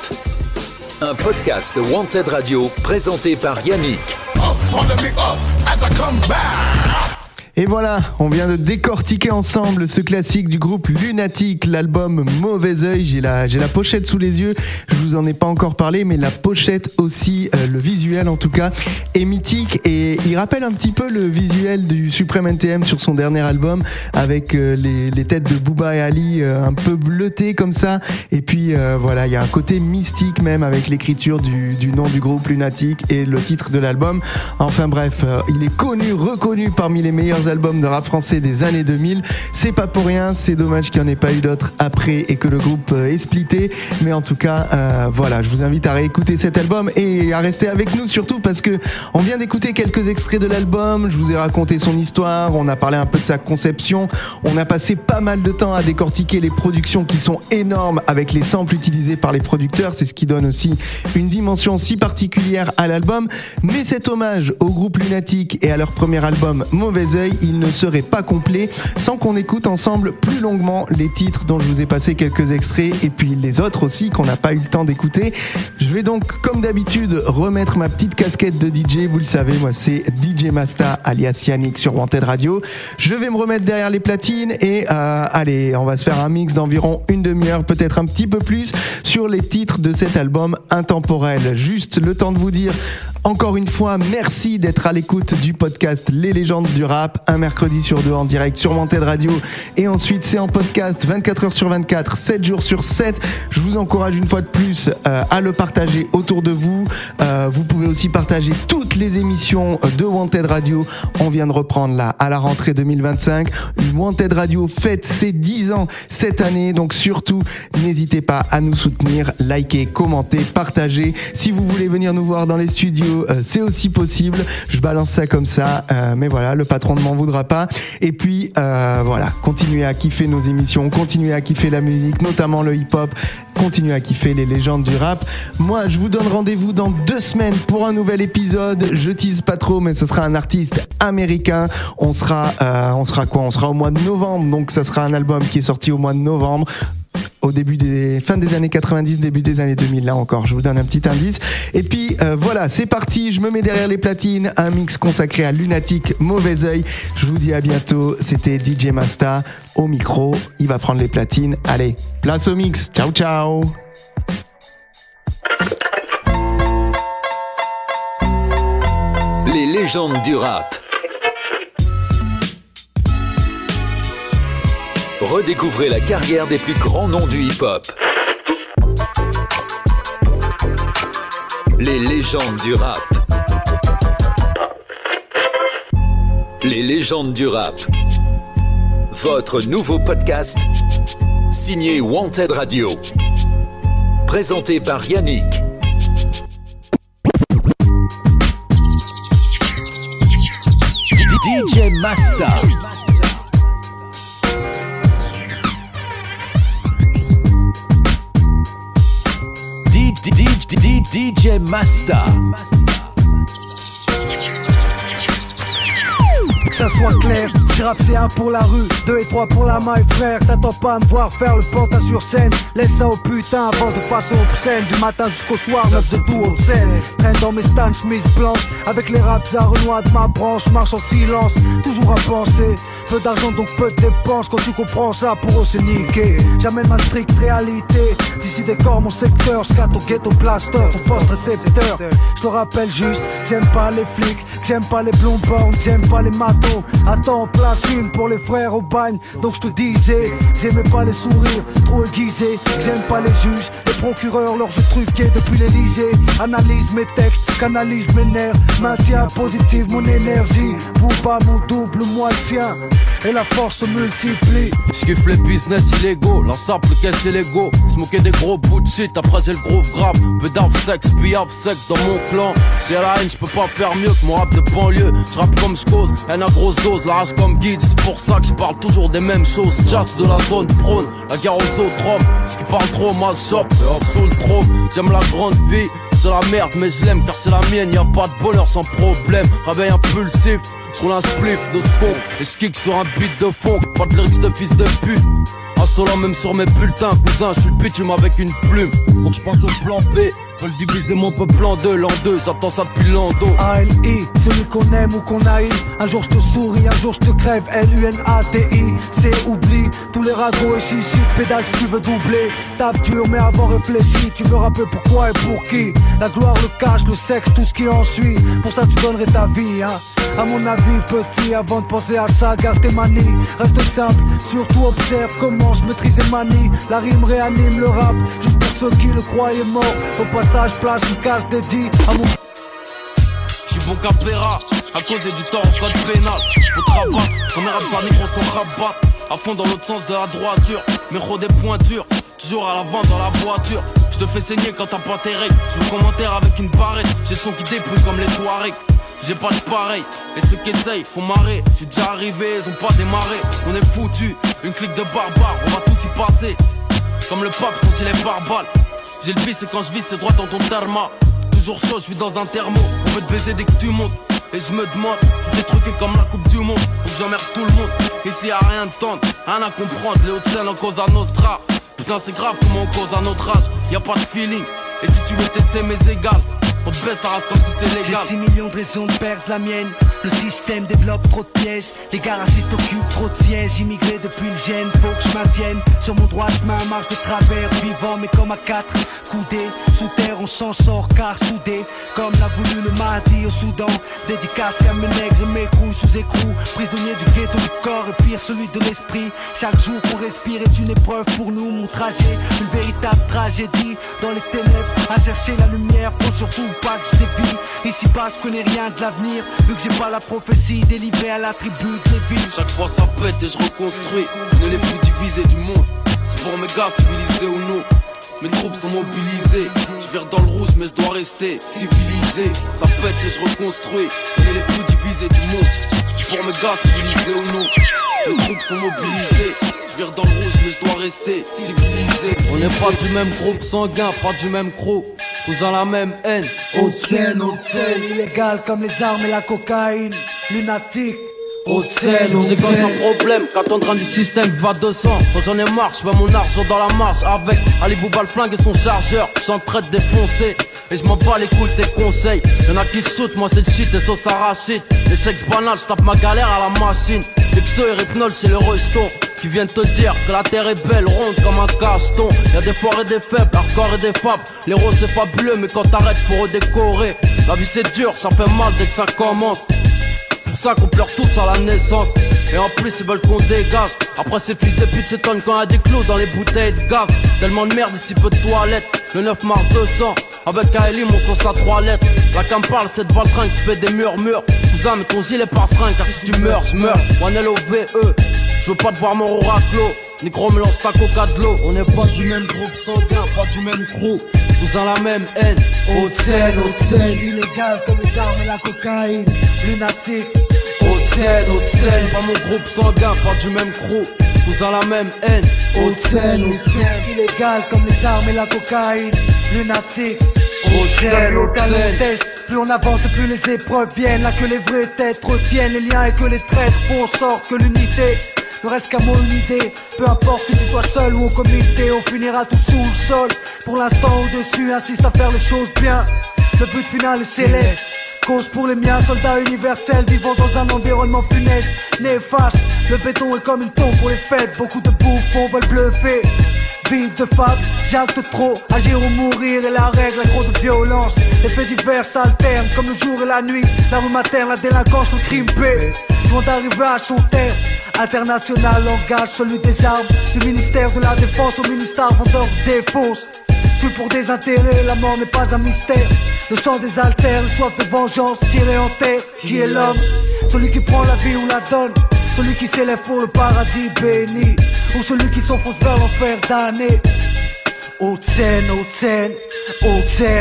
un podcast Wanted Radio présenté par Yannick. Et voilà, on vient de décortiquer ensemble ce classique du groupe Lunatic, l'album Mauvais Oeil. J'ai la pochette sous les yeux, je vous en ai pas encore parlé, mais la pochette aussi, le visuel en tout cas, est mythique et il rappelle un petit peu le visuel du Supreme NTM sur son dernier album, avec les têtes de Booba et Ali un peu bleutées comme ça. Et puis voilà, il y a un côté mystique même avec l'écriture du nom du groupe Lunatic et le titre de l'album. Enfin bref, il est connu, reconnu parmi les meilleurs albums de rap français des années 2000. C'est pas pour rien, c'est dommage qu'il n'y en ait pas eu d'autres après et que le groupe est splitté. Mais en tout cas, voilà, je vous invite à réécouter cet album et à rester avec nous surtout parce que on vient d'écouter quelques extraits de l'album. Je vous ai raconté son histoire, on a parlé un peu de sa conception, on a passé pas mal de temps à décortiquer les productions qui sont énormes avec les samples utilisés par les producteurs. C'est ce qui donne aussi une dimension si particulière à l'album. Mais cet hommage au groupe Lunatic et à leur premier album Mauvais Oeil, il ne serait pas complet sans qu'on écoute ensemble plus longuement les titres dont je vous ai passé quelques extraits et puis les autres aussi qu'on n'a pas eu le temps d'écouter. Je vais donc comme d'habitude remettre ma petite casquette de DJ. Vous le savez, moi c'est DJ Masta alias Yannick sur Wanted Radio. Je vais me remettre derrière les platines et allez, on va se faire un mix d'environ une demi-heure, peut-être un petit peu plus, sur les titres de cet album intemporel. Juste le temps de vous dire encore une fois, merci d'être à l'écoute du podcast Les Légendes du Rap, un mercredi sur deux en direct sur Wanted Radio et ensuite c'est en podcast 24 heures sur 24, 7 jours sur 7. Je vous encourage une fois de plus à le partager autour de vous. Vous pouvez aussi partager toutes les émissions de Wanted Radio. On vient de reprendre là à la rentrée 2025. Wanted Radio fête ses 10 ans cette année, donc surtout n'hésitez pas à nous soutenir, liker, commenter, partager. Si vous voulez venir nous voir dans les studios, c'est aussi possible. Je balance ça comme ça, mais voilà, le patron ne m'en voudra pas. Et puis voilà, continuez à kiffer nos émissions, continuez à kiffer la musique, notamment le hip-hop, continuez à kiffer les légendes du rap. Moi, je vous donne rendez-vous dans 2 semaines pour un nouvel épisode. Je tease pas trop, mais ce sera un artiste américain. On sera quoi ? On sera au mois de novembre, donc ça sera un album qui est sorti au mois de novembre. Au fin des années 90, début des années 2000, là encore, je vous donne un petit indice. Et puis voilà, c'est parti, je me mets derrière les platines, un mix consacré à Lunatic, Mauvais Oeil. Je vous dis à bientôt, c'était DJ Masta au micro, il va prendre les platines. Allez, place au mix, ciao ciao. Les légendes du rap. Redécouvrez la carrière des plus grands noms du hip-hop. Les légendes du rap. Les légendes du rap. Votre nouveau podcast, signé Wanted Radio. Présenté par Yannick. DJ Masta. DJ Masta. Que ça soit clair, si rap c'est 1 pour la rue, 2 et 3 pour la maille frère. T'attends pas à me voir faire le pantin sur scène. Laisse ça au putain, avance de façon obscène. Du matin jusqu'au soir, 9 de tout au scène. Traîne dans mes Stan Smith blanches, avec les raps à Renoir de ma branche. Marche en silence, toujours à penser. Peu d'argent donc peu de dépenses. Quand tu comprends ça, pour eux c'est niqué. J'amène ma stricte réalité. D'ici décor mon secteur, scat au ghetto plaster, ton poste récepteur. Je te rappelle juste, j'aime pas les flics, j'aime pas les blonds bornes, j'aime pas les matos. Attends, place une pour les frères au bagne. Donc je te disais, j'aimais pas les sourires trop aiguisés. J'aime pas les juges, les procureurs, leurs jeux truqués depuis l'Elysée. Analyse mes textes, canalise mes nerfs. Maintiens positive mon énergie. Booba mon double, moi le sien. Et la force se multiplie. J'kiffe les business illégaux, la simple caisse et l'ego. Smoker des gros bouts de shit, après j'ai le groove grave. Peu d'ave-sex, billave sec dans mon clan. C'est la haine, j'peux pas faire mieux que mon rap de banlieue. J'rappe comme j'cause, haine à grosse dose, la rage comme guide. C'est pour ça que j'parle toujours des mêmes choses. Jazz de la zone prône, la guerre aux autres hommes. Ce qui parle trop mal shop, sous le trône. J'aime la grande vie, c'est la merde mais je l'aime car c'est la mienne. Y'a pas de bonheur sans problème, réveil impulsif. J'roule un spliff de skunk et j'kick sur un beat de funk. Pas de lyrics de fils de pute. Insolent même sur mes bulletins, cousin, j'suis le bitume avec une plume. Faut que j'pense au plan B, Veulent diviser mon peuple en deux, l'an 2, j'attends ça depuis l'an-2. A-L-I, celui qu'on aime ou qu'on haït. Un jour je te souris, un jour je te crève. L-U-N-A-T-I, c'est oublie. Tous les ragots et chichi, pédale si tu veux doubler. Tape dur mais avant réfléchi. Tu veux rapper pourquoi et pour qui. La gloire, le cash, le sexe, tout ce qui en suit. Pour ça tu donnerais ta vie, hein. À mon avis petit, avant de penser à ça, garde tes manies. Reste simple, surtout observe comment je maîtrise et manie. La rime réanime le rap, juste pour ceux qui le croyaient mort. Au passage, place une case dédiée à mon... J'suis bon capéra, à cause du temps en code pénal. Faut te rabattre, comme les raps négros sont rabattre. À fond dans l'autre sens de la droiture, méro des pointures. Toujours à l'avant dans la voiture. Je te fais saigner quand t'as pas tes règles. Je me commentaire avec une barrette. J'ai le son qui dépouille comme les Touaregs. J'ai pas de pareil, et ceux qui essayent, faut marrer. J'suis déjà arrivé, ils ont pas démarré. On est foutus, une clique de barbares, on va tous y passer. Comme le pape, son gilet pare-balles. J'ai le vice et quand je vis, c'est droit dans ton dharma. Toujours chaud, je suis dans un thermo. On veut te baiser dès que tu montes. Et je me demande si c'est truqué comme la coupe du monde. Faut que j'emmerde tout le monde. Ici y'a rien de tendre, rien à comprendre. Les Hauts-de-Seine en cause à Nostra. Putain c'est grave comment on cause à notre âge. Y'a pas de feeling. Et si tu veux tester mes égales, on te baisse la race comme si c'est légal. J'ai 6 millions de raisons de perdre la mienne. Le système développe trop de pièges. Les gars racistes occupent trop de sièges. Immigré depuis le gène, faut que je maintienne sur mon droit chemin, marche de travers. Vivant mais comme à 4 coudés. Sous terre on s'en sort car soudé. Comme l'a voulu le Mahdi au Soudan. Dédicacé à mes nègres et mes crews sous écrou. Prisonnier du ghetto du corps et pire celui de l'esprit. Chaque jour qu'on respire est une épreuve pour nous. Mon trajet, une véritable tragédie. Dans les ténèbres, à chercher la lumière. Faut surtout pas que je dévie. Ici bas je connais rien de l'avenir. Vu que j'ai pas la prophétie délivrée à la tribu de villes. Chaque fois ça pète et je reconstruis. On est les plus divisés du monde. C'est pour mes gars civilisés ou non. Mes troupes sont mobilisées. Je vire dans le rouge mais je dois rester civilisé. Ça pète et je reconstruis. On est les plus divisés du monde. C'est pour mes gars civilisés ou non. Mes troupes sont mobilisées. Je vire dans le rouge mais je dois rester civilisé. On n'est pas du même groupe sanguin, pas du même crew. Tous en la même haine. Haute-Seine, illégal comme les armes et la cocaïne. Lunatique. Haute-Seine, c'est pas un problème qu'attendre du système va 200. Quand j'en ai marre, je mon argent dans la marche. Avec Ali Bouba le flingue et son chargeur. J'en traite défoncé et je m'en bats les couilles des conseils. Y'en a qui shootent, moi c'est le shit et sauce arachide. Les chèques banals, je tape ma galère à la machine. L'exo et Rypnol c'est le rejeton qui viennent te dire que la terre est belle, ronde comme un cacheton. Y'a des forts et des faibles, hardcore et des fables. Les roses c'est fabuleux mais quand t'arrêtes faut redécorer. La vie c'est dur, ça fait mal dès que ça commence. C'est pour ça qu'on pleure tous à la naissance. Et en plus ils veulent qu'on dégage. Après ces fils de pute s'étonnent quand y'a des clous dans les bouteilles de gaz. Tellement de merde ici peu de toilettes. Le 9 mars 200 avec Aelim on sauce à 3 lettres. La cam parle c'est de Valtrin que tu fais des murmures. Cousin mais ton gilet par fringue car si tu meurs je meurs. One L-O-V-E. Je veux pas te voir mort au raclo. Négro mélange ta coca de l'eau. On n'est pas du même groupe sanguin, pas du même crew. Tous en la même haine. Haute-Seine, illégal comme les armes et la cocaïne. Lunatique. Haute-Seine, pas mon groupe sanguin, pas du même crew. Tous en la même haine. Haute-Seine, illégal comme les armes et la cocaïne. Lunatique. Haute-Seine. Plus on avance et plus les épreuves viennent. Là que les vraies têtes retiennent les liens et que les traîtres font en sorte que l'unité ne reste qu'à mon idée. Peu importe que tu sois seul ou au comité, on finira tout sous le sol. Pour l'instant au-dessus, insiste à faire les choses bien. Le but final est céleste. Cause pour les miens, soldats universels vivant dans un environnement funeste, néfaste. Le béton est comme une tombe pour les fêtes. Beaucoup de bouffons veulent bluffer. Vive de fable, j'acte trop. Agir ou mourir est la règle, un gros de violence. Les faits divers s'alternent comme le jour et la nuit. La rue materne, la délinquance, le crime paix. Loin d'arriver à son terme. International langage, celui des armes. Du ministère de la défense au ministère vendeur des fausses. Tué pour des intérêts, la mort n'est pas un mystère. Le sang des altères, le soif de vengeance tiré en terre. Qui est l'homme? Celui qui prend la vie ou la donne. Celui qui s'élève pour le paradis béni. Ou celui qui s'enfonce vers l'enfer damné. Haute-Seine.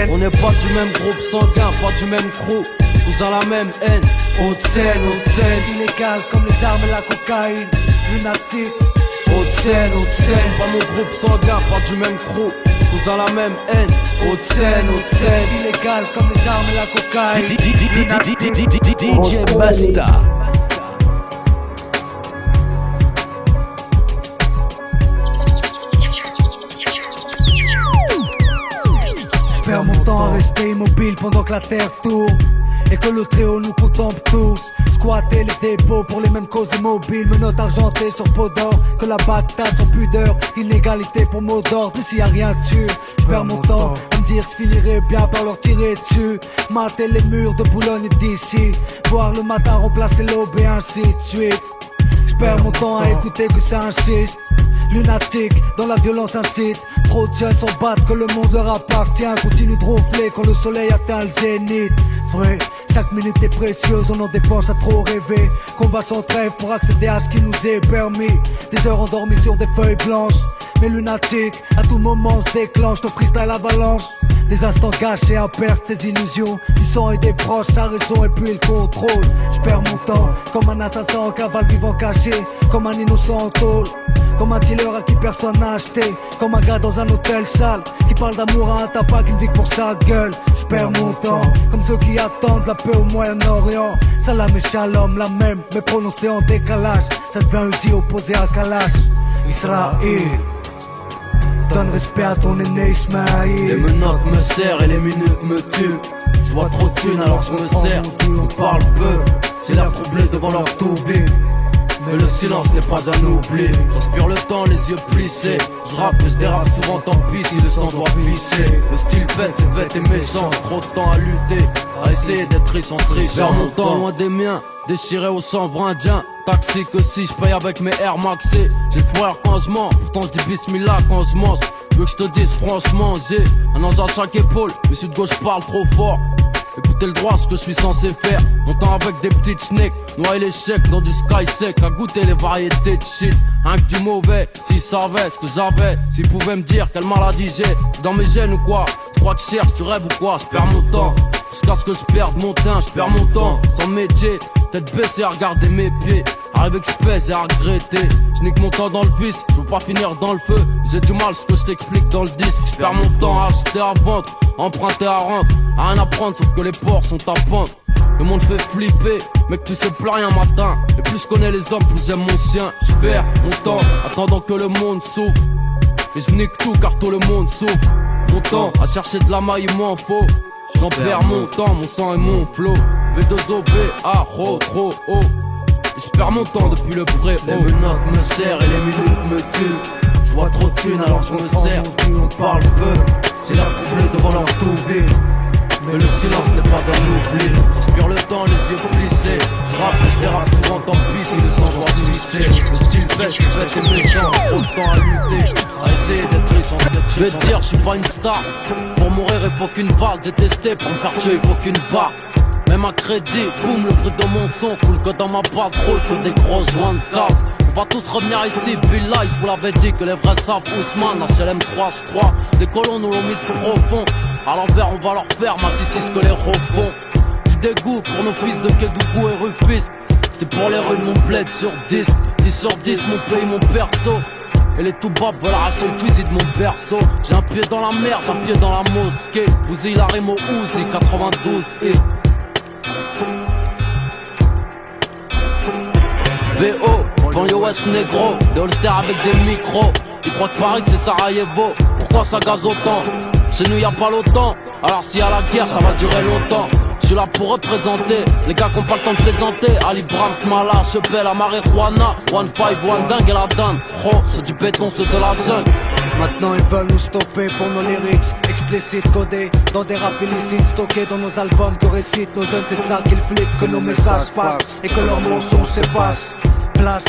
On n'est pas du même groupe sanguin, pas du même crew. Tous en la même haine. Haute-Seine, illégal comme les armes et la cocaïne. Lunatique. Haute-Seine, pas mon groupe sanguin, pas du même crew. Tous en la même haine. Haute-Seine, illégal comme les armes et la cocaïne. DJ Basta. Faire mon temps Rester immobile pendant que la terre tourne et que le très haut nous contemple tous. Squatter les dépôts pour les mêmes causes immobiles. Menottes argentées sur peau d'or, que la Bagdad sans pudeur. Inégalité pour mot d'ordre, ici y'a rien dessus. J'perds mon temps à me dire que je finirais bien par leur tirer dessus. Mater les murs de Boulogne et d'ici, voir le matin remplacer l'aube et ainsi de suite. J'perds mon temps à écouter que ça insiste. Lunatique, dans la violence incite. Trop de jeunes s'en battent que le monde leur appartient. Continue de ronfler quand le soleil atteint le zénith. Vrai, chaque minute est précieuse, on en dépense à trop rêver. Combat sans trêve pour accéder à ce qui nous est permis. Des heures endormies sur des feuilles blanches. Mais lunatique, à tout moment se déclenche nos freestyle avalanche. Des instants gâchés à perdre ses illusions. Du sang et des proches, sa raison et puis le contrôle. J'perds mon temps, comme un assassin en cavale vivant caché. Comme un innocent en tôle. Comme un dealer à qui personne n'a acheté. Comme un gars dans un hôtel sale qui parle d'amour à un tabac qui ne vit que pour sa gueule. J'perds mon temps, comme ceux qui attendent la paix au Moyen-Orient. Salam et shalom, la même, mais prononcée en décalage. Ça devient Uzi opposé à Kalash. Israël, donne respect à ton aîné Ismaïl. Les menottes me serrent et les minutes me tuent. Je vois trop de thunes alors je me sers. On parle peu, j'ai l'air troublé devant leur toubib. Mais le silence n'est pas un oubli. J'inspire le temps, les yeux plissés. Je rappe et je dérape souvent, tant pis si le sang doit ficher. Le style bête, c'est bête et méchant. Trop de temps à lutter, à essayer d'être riche en triche. Vers mon temps loin des miens, déchiré au chanvre indien. Taxi que si je paye avec mes Air Maxé. J'ai le frère quand je mens, pourtant je dis bismillah quand je mange. Tu veux que je te dise franchement, j'ai un ange à chaque épaule. Mais si de gauche parle trop fort, écoutez le droit, ce que je suis censé faire. Montant avec des petites schnecks, noyer les chèques dans du sky sec. À goûter les variétés de shit, rien que du mauvais. S'ils savaient ce que j'avais, s'ils pouvaient me dire quelle maladie j'ai. C'est dans mes gènes ou quoi? Tu crois que je cherche, tu rêves ou quoi? J'perds mon temps, jusqu'à ce que je perde mon teint. J'perds mon temps, sans métier, tête baissée à regarder mes pieds. Arrive que je pèse et à regretter. Je nique mon temps dans le vice, je veux pas finir dans le feu. J'ai du mal, ce que je t'explique dans le disque. J'perds mon temps à acheter, à vendre, emprunter, à rendre. À rien à prendre sauf que les ports sont à pente. Le monde fait flipper, mec tu sais plus rien matin. Et plus je connais les hommes, plus j'aime mon chien. J'perds mon temps, attendant que le monde souffre. Et je nique tout car tout le monde souffre. Mon temps à chercher de la maille, il m'en faut. J'en perds mon temps, mon sang et mon flow. V2OB, A, trop haut. Et j'perds mon temps depuis le pré. Les menottes me serrent et les minutes me tuent. Je vois trop de thunes alors je me sers. On parle peu, j'ai l'air troublé devant leur toubib. Mais le silence n'est pas un oubli. J'inspire le temps, les yeux plissés. Je rappe et je dérape souvent, tant pis si le sang doit glisser. Le style bête et méchant. Trop de temps à lutter, à essayer d'être riche en tête. Je vais te dire, je suis pas une star. Pour mourir il faut qu'une balle. Détester, pour me faire tuer il faut qu'une barre. Même à crédit, boum, le bruit de mon son coule que dans ma base, roule que des gros joints de casse. On va tous revenir ici, Billahi, je vous l'avais dit que les vrais savent Ousmane, HLM3 je crois. Des colons nous l'ont mis profond. À l'envers on va leur faire, Matisse ce que les refont. Du dégoût pour nos fils de Kédougou et Rufus. C'est pour les rues de mon bled sur 10. 10 sur 10, mon pays, mon perso. Et les tout bas veulent arracher le fusil de mon berceau. J'ai un pied dans la merde, un pied dans la mosquée. Uzi la rime au Uzi, 92 et VO, banlieue ouest négro, des holsters avec des micros. Ils croient que Paris c'est Sarajevo, pourquoi ça gaze autant? Chez nous y'a pas l'OTAN, alors s'il y a la guerre ça va durer longtemps. Je suis là pour représenter, les gars qu'on pas le temps de présenter. Ali Brahms, Mala, Chepel, la marijuana. 1-5, 1 dingue et la dinde. Oh, c'est du béton, c'est de la jungle. Maintenant ils veulent nous stopper pour nos lyrics explicites codés dans des rap illicites stockés dans nos albums que récitent nos jeunes. C'est de ça qu'ils flippent, que nos messages passent et que leurs mensonges s'effacent. Place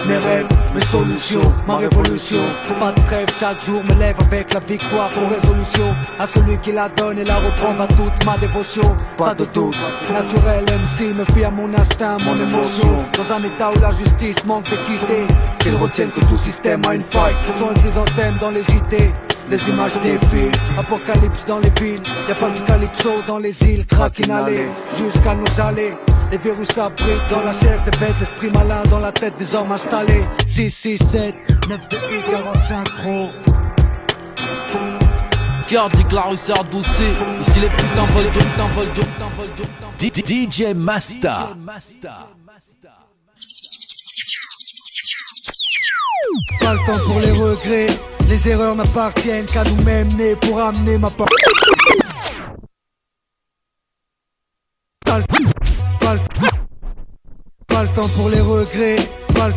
mes rêves, mes solutions, ma révolution. Pas de trêve, chaque jour me lève avec la victoire pour résolution. À celui qui la donne et la reprend va toute ma dévotion. Pas de doute, naturel MC me fie à mon instinct, mon émotion. Dans un état où la justice manque d'équité, qu'ils retiennent que tout système a une faille. Sont un chrysanthème dans les JT. Les images défilent, apocalypse dans les villes. Y'a pas du calypso dans les îles, crack inhalé jusqu'à nous aller. Les virus s'abritent dans la chair des bêtes, l'esprit malin dans la tête des hommes installés. 6, 6, 7, 9 de I, 45 gros. Cœur dit que la rue s'est adoucie. Ici les putains veulent du DJ Masta. Pas le temps pour les regrets, les erreurs n'appartiennent qu'à nous-mêmes, nés pour amener ma part. Pas le temps pour les regrets. Pas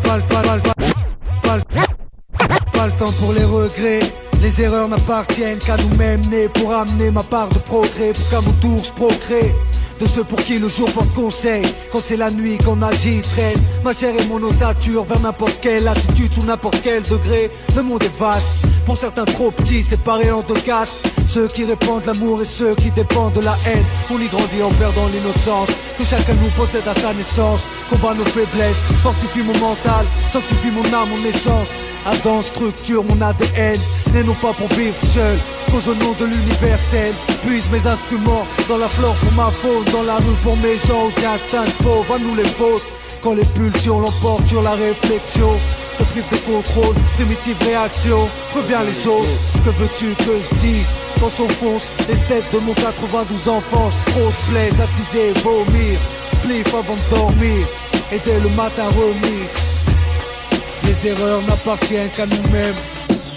le temps pour les regrets. Les erreurs n'appartiennent qu'à nous-mêmes, nés pour amener ma part de progrès, pour qu'à mon tour je procrée de ceux pour qui le jour porte conseil. Quand c'est la nuit qu'on agit, traîne ma chair et mon ossature vers n'importe quelle attitude, sous n'importe quel degré. Le monde est vaste, pour certains trop petits, séparés en deux castes. Ceux qui répandent l'amour et ceux qui dépendent de la haine. On y grandit en perdant l'innocence que chacun nous possède à sa naissance. Combat nos faiblesses, fortifie mon mental, sanctifie mon âme, mon essence. Adam structure mon ADN, et non pas pour vivre seul. Cause au nom de l'universel, puise mes instruments dans la flore pour ma faune, dans la rue pour mes gens, aussi instinct de fauve, à nous les fautes. Quand les pulsions l'emportent sur la réflexion, te prive de contrôle, primitive réaction, reviens les autres. Que veux-tu que je dise quand s'enfoncent les têtes de mon 92 enfance? Trop se plaise, attiser, vomir, spliff avant de dormir, et dès le matin remise. Les erreurs n'appartiennent qu'à nous-mêmes.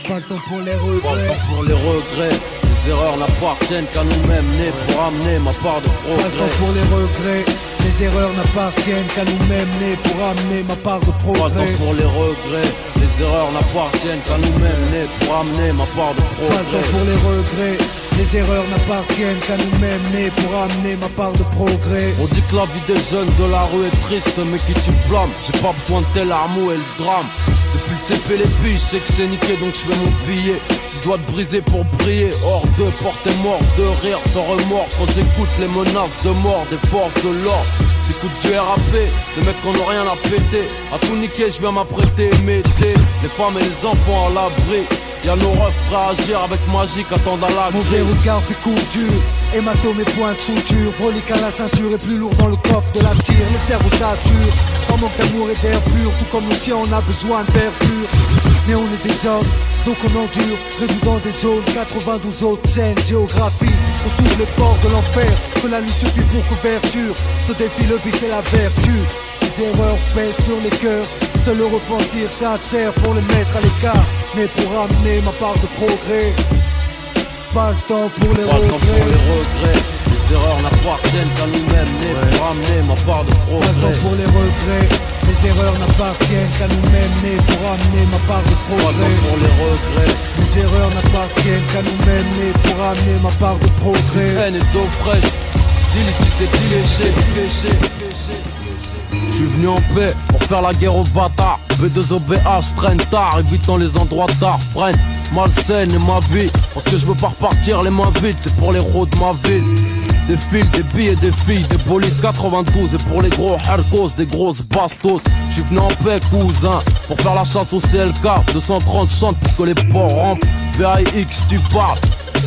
Pas le temps pour les regrets. Pas le temps pour les regrets. Les erreurs n'appartiennent qu'à nous-mêmes, nés pour amener ma part de progrès. Pas le temps pour les regrets. Les erreurs n'appartiennent qu'à nous-mêmes, nés pour amener ma part de progrès. Pas le temps pour les regrets. Les erreurs n'appartiennent qu'à nous-mêmes, nés pour amener ma part de progrès. Pas le temps pour les regrets. Les erreurs n'appartiennent qu'à nous-mêmes, nés pour amener ma part de progrès. On dit que la vie des jeunes de la rue est triste, mais qui tu blâmes? J'ai pas besoin de tel armeau et le drame. Depuis le CP les billes, je sais que c'est niqué donc je fais mon billet. Si je dois te briser pour briller, hors de portée mort, de rire sans remords. Quand j'écoute les menaces de mort des forces de l'ordre, j'écoute du RAP, les mecs qu'on n'a rien à péter. À tout niquer, je viens m'apprêter, m'aider les femmes et les enfants à l'abri. Y'a nos refs prêts à agir avec magie qu'attendent à la mauvais regard puis coup dur, hématome et point de suture, brolique à la ceinture et plus lourd dans le coffre de la tire. Le cerveau sature, en manque d'amour et d'air pur, tout comme le chien on a besoin d'air pur. Mais on est des hommes, donc on endure, réduit dans des zones, 92 autres scènes, géographie. On s'ouvre les portes de l'enfer, que la nuit suffit pour couverture. Ce défi, le vice et la vertu. Les erreurs pèsent sur les cœurs, seul le repentir sincère pour les mettre à l'écart, mais pour amener ma part de progrès. Pas le temps pour les regrets. Les erreurs n'appartiennent qu'à nous-mêmes, nés pour amener ma part de progrès. Pas le temps pour les regrets. Les erreurs n'appartiennent qu'à nous-mêmes, nés pour amener ma part de progrès. Pas le temps pour les regrets. Les erreurs n'appartiennent qu'à nous-mêmes, nés pour amener ma part de progrès. Haine et d'eau fraîche, d'illicité, d'illéché. Je suis venu en paix pour faire la guerre aux bâtards. B2OBH traîne tard, évitant les endroits tard. Freine, malsaine et ma vie, parce que je veux pas repartir les mains vides. C'est pour les héros de ma ville. Des fils, des billets, des filles, des bolides 92. Et pour les gros harcos, des grosses bastos. Je suis venu en paix cousin, pour faire la chasse au CLK. 230 chantent pour que les porcs rentrent. VAX tu parles,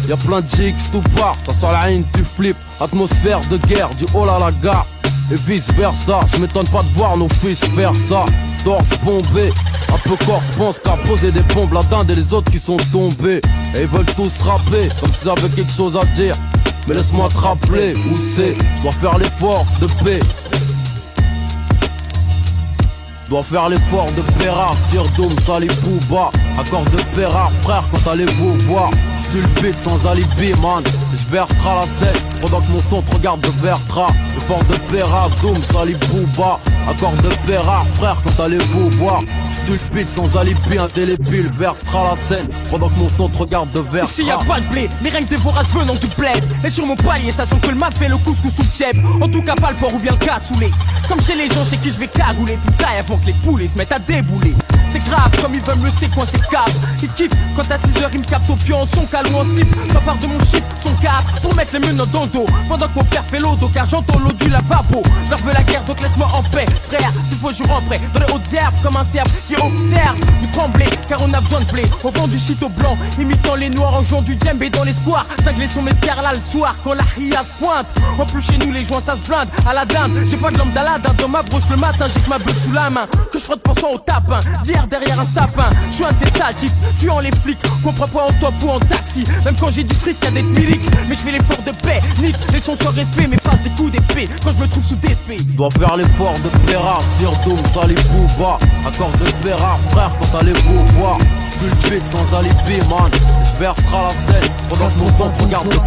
y'a plein de GX tout part. Ça sent la haine, tu flippes. Atmosphère de guerre, du oh là la gare. Et vice versa, je m'étonne pas de voir nos fils faire ça. Torse bombé, un peu corse pense qu'à poser des bombes, la dinde et les autres qui sont tombés. Et ils veulent tous rapper, comme s'ils avaient quelque chose à dire. Mais laisse-moi te rappeler où c'est, je dois faire l'effort de paix. Dois faire l'effort de Pérard, Sirdoum, Salih Bouba. Accord de Pérard, frère, quand allez-vous voir? Stulpide sans alibi, man. Je versera la sec pendant que mon son te regarde de Vertra. L'effort de Pérard, Doom, Salih Bouba. Accord de Pérard, frère, quand allez-vous voir? Stulpide sans alibi, indélébile, versera la scène pendant que mon son te regarde de Vertra. Ici y'a pas de blé, les règles des voraces venant du bled. Et sur mon palier, ça sent que le m'a fait le couscous sous le tchèp. En tout cas, pas le porc ou bien le cassoulet. Comme chez les gens chez qui je vais cagouler tout taille avant que les poulets se mettent à débouler. C'est grave, comme ils veulent me séquencer cap. Ils kiffent quand à 6h ils me captent au pion, son calou en slip. Ça part de mon shit, son cap, pour mettre les menottes dans le dos. Pendant que mon père fait l'eau, car j'entends l'eau du lavabo. Je leur veux la guerre, donc laisse-moi en paix, frère. S'il faut, je rentre dans les hautes herbes, comme un cerf qui observe. Vous tremblez, car on a besoin de blé. On vend du shit au blanc, imitant les noirs en jouant du djembé dans l'espoir. Cinglé son mescar là le soir, quand la ria se pointe. En plus, chez nous, les joints ça se blinde. À la dinde, j'ai pas de lampe d'Aladin dans ma broche le matin, j'ai que ma bulle sous la main. Que je frotte pensant au tapin, d'hier derrière un sapin. Je suis un de ces sales types, fuyant les flics. Comprends pas en top ou en taxi. Même quand j'ai du fric, y'a des miliques. Mais je fais l'effort de paix, nique les sons sans respect. Mais face des coups d'épée, quand je me trouve sous DSP. Je dois faire l'effort de Pérard, Sirdoum, Salih Bouba. Accord de Pérard, frère, quand allez-vous voir? Stulpide sans alibi, man. Je versera la scène pendant que mon son te regarde de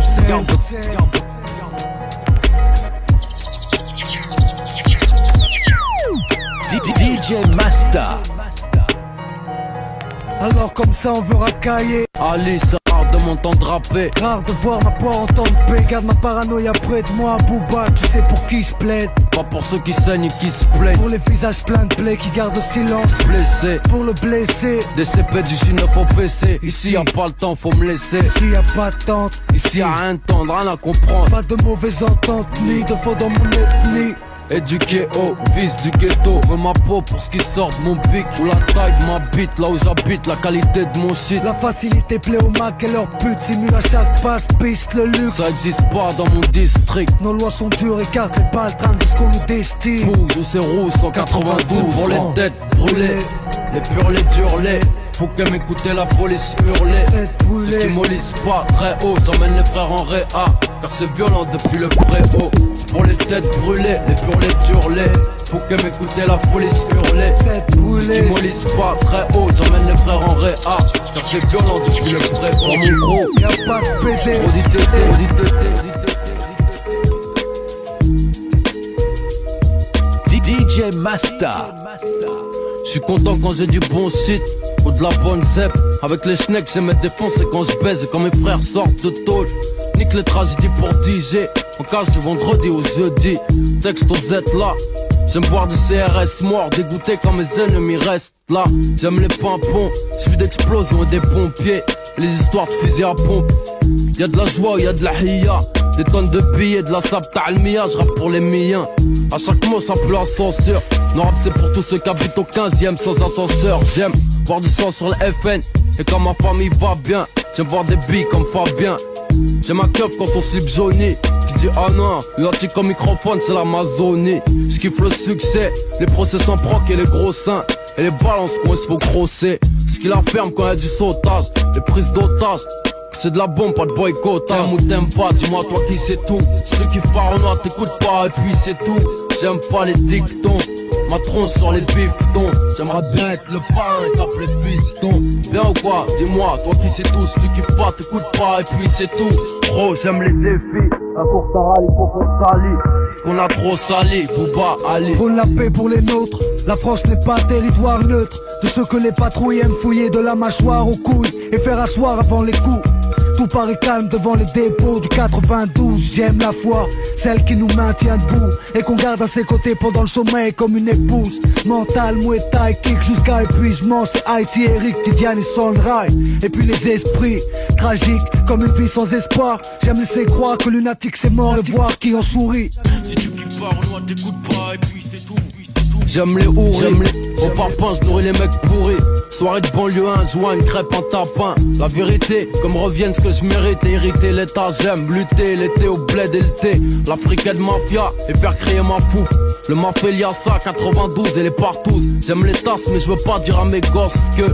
DJ Masta. Alors comme ça on veut racailler. Ali, c'est rare de m'entendre rapper. Rare de voir ma poire en tempête. Garde ma paranoïa près de moi, Booba, tu sais pour qui je plaide. Pas pour ceux qui saignent et qui se plaignent. Pour les visages pleins de plaies qui gardent le silence. Blessé, pour le blessé. des CP du J9 au PC. Ici y'a pas le temps, faut me laisser. Ici y'a pas de tente. Ici y'a rien d'entendre, rien à comprendre. Pas de mauvaises ententes, ni de faux dans mon ethnie. Éduqué au vice du ghetto. Veux ma peau pour ce qui sort de mon pic. Ou la taille de ma bite, là où j'habite, la qualité de mon shit. La facilité plaît aux macs et leurs putes. Simule à chaque passe, piste le luxe. Ça existe pas dans mon district. Nos lois sont dures, écarte les balles, train de ce qu'on nous destine. Bouge ou c'est rouge, 192 pour les têtes brûlées. Les purs, les durs, les faut qu'elle m'écouter la police hurler. Ceux qui mollissent pas très haut, j'emmène les frères en réa. Car c'est violent depuis le préau. C'est pour les têtes brûlées, les purs, les durs, les faut qu'elle m'écouter la police hurler. Ceux qui mollissent pas très haut, j'emmène les frères en réa. Car c'est violent depuis le préau. Mon gros, y'a pas de PD. DJ Masta. J'suis content quand j'ai du bon shit ou de la bonne zep. Avec les schnecks j'aime me défoncer quand je baise. Et quand mes frères sortent de tôle, nique les tragédies pour DJ. En cage du vendredi au jeudi, texte aux Z là. J'aime voir des CRS morts, dégoûté quand mes ennemis restent là. J'aime les pimpons, suivi d'explosions et des pompiers. Les histoires de fusils à pompe. Y'a de la joie, y'a de la hiya. Des tonnes de billets, de la sabta almiya. J'rappe pour les miens. À chaque mot ça pue la censure. Non rap c'est pour tous ceux qui habitent au 15e sans ascenseur. J'aime voir du sang sur le FN. Et quand ma famille va bien, j'aime voir des billes comme Fabien. J'aime ma keuf quand son slip jauni. Qui dit ah non, l'antique au microphone c'est l'Amazonie. J'kiffe le succès, les procès sans proc et les gros seins. Et les balances quand il se faut grosser. Ce qui la ferme quand y'a du sautage, les prises d'otages. C'est de la bombe, pas de boycott. T'aimes ou t'aimes pas, dis-moi toi qui c'est tout. Ceux qui parlent t'écoutes pas et puis c'est tout. J'aime pas les dictons, ma tronche sur les bifetons. J'aimerais bien être le parrain et t'appeler fiston. Bien ou quoi, dis-moi, toi qui sais tout. Ceux qui kiffent pas, t'écoutes pas et puis c'est tout. Gros, j'aime les défis. La course à rallye, faut qu'on salit. Qu'on a trop sali, Booba, Ali. Prône la paix pour les nôtres. La France n'est pas un territoire neutre. De ceux que les patrouilles aiment fouiller de la mâchoire aux couilles et faire asseoir avant les coups. Tout paraît calme devant les dépôts du 92. J'aime la foi, celle qui nous maintient debout et qu'on garde à ses côtés pendant le sommeil comme une épouse. Mental, Muay Thai, kick jusqu'à épuisement. C'est Haïti, Eric, Tidiane et Sondray. Et puis les esprits, tragiques comme une vie sans espoir. J'aime laisser croire que lunatique c'est mort et voir qui en sourit. Si tu kiffes pas, Renoir t'écoutes pas et puis c'est tout. J'aime les houris, j'aime les... Au parpaing, je nourris les mecs pourris. Soirée de banlieue, un joint, une crêpe, un tapin. La vérité, comme revienne ce que je mérite. Hériter l'état, j'aime lutter, l'été au bled et le thé. L'africaine mafia, et faire crier ma fouf. Le mafia, ça, 92 et les partous. J'aime les tasses, mais je veux pas dire à mes gosses que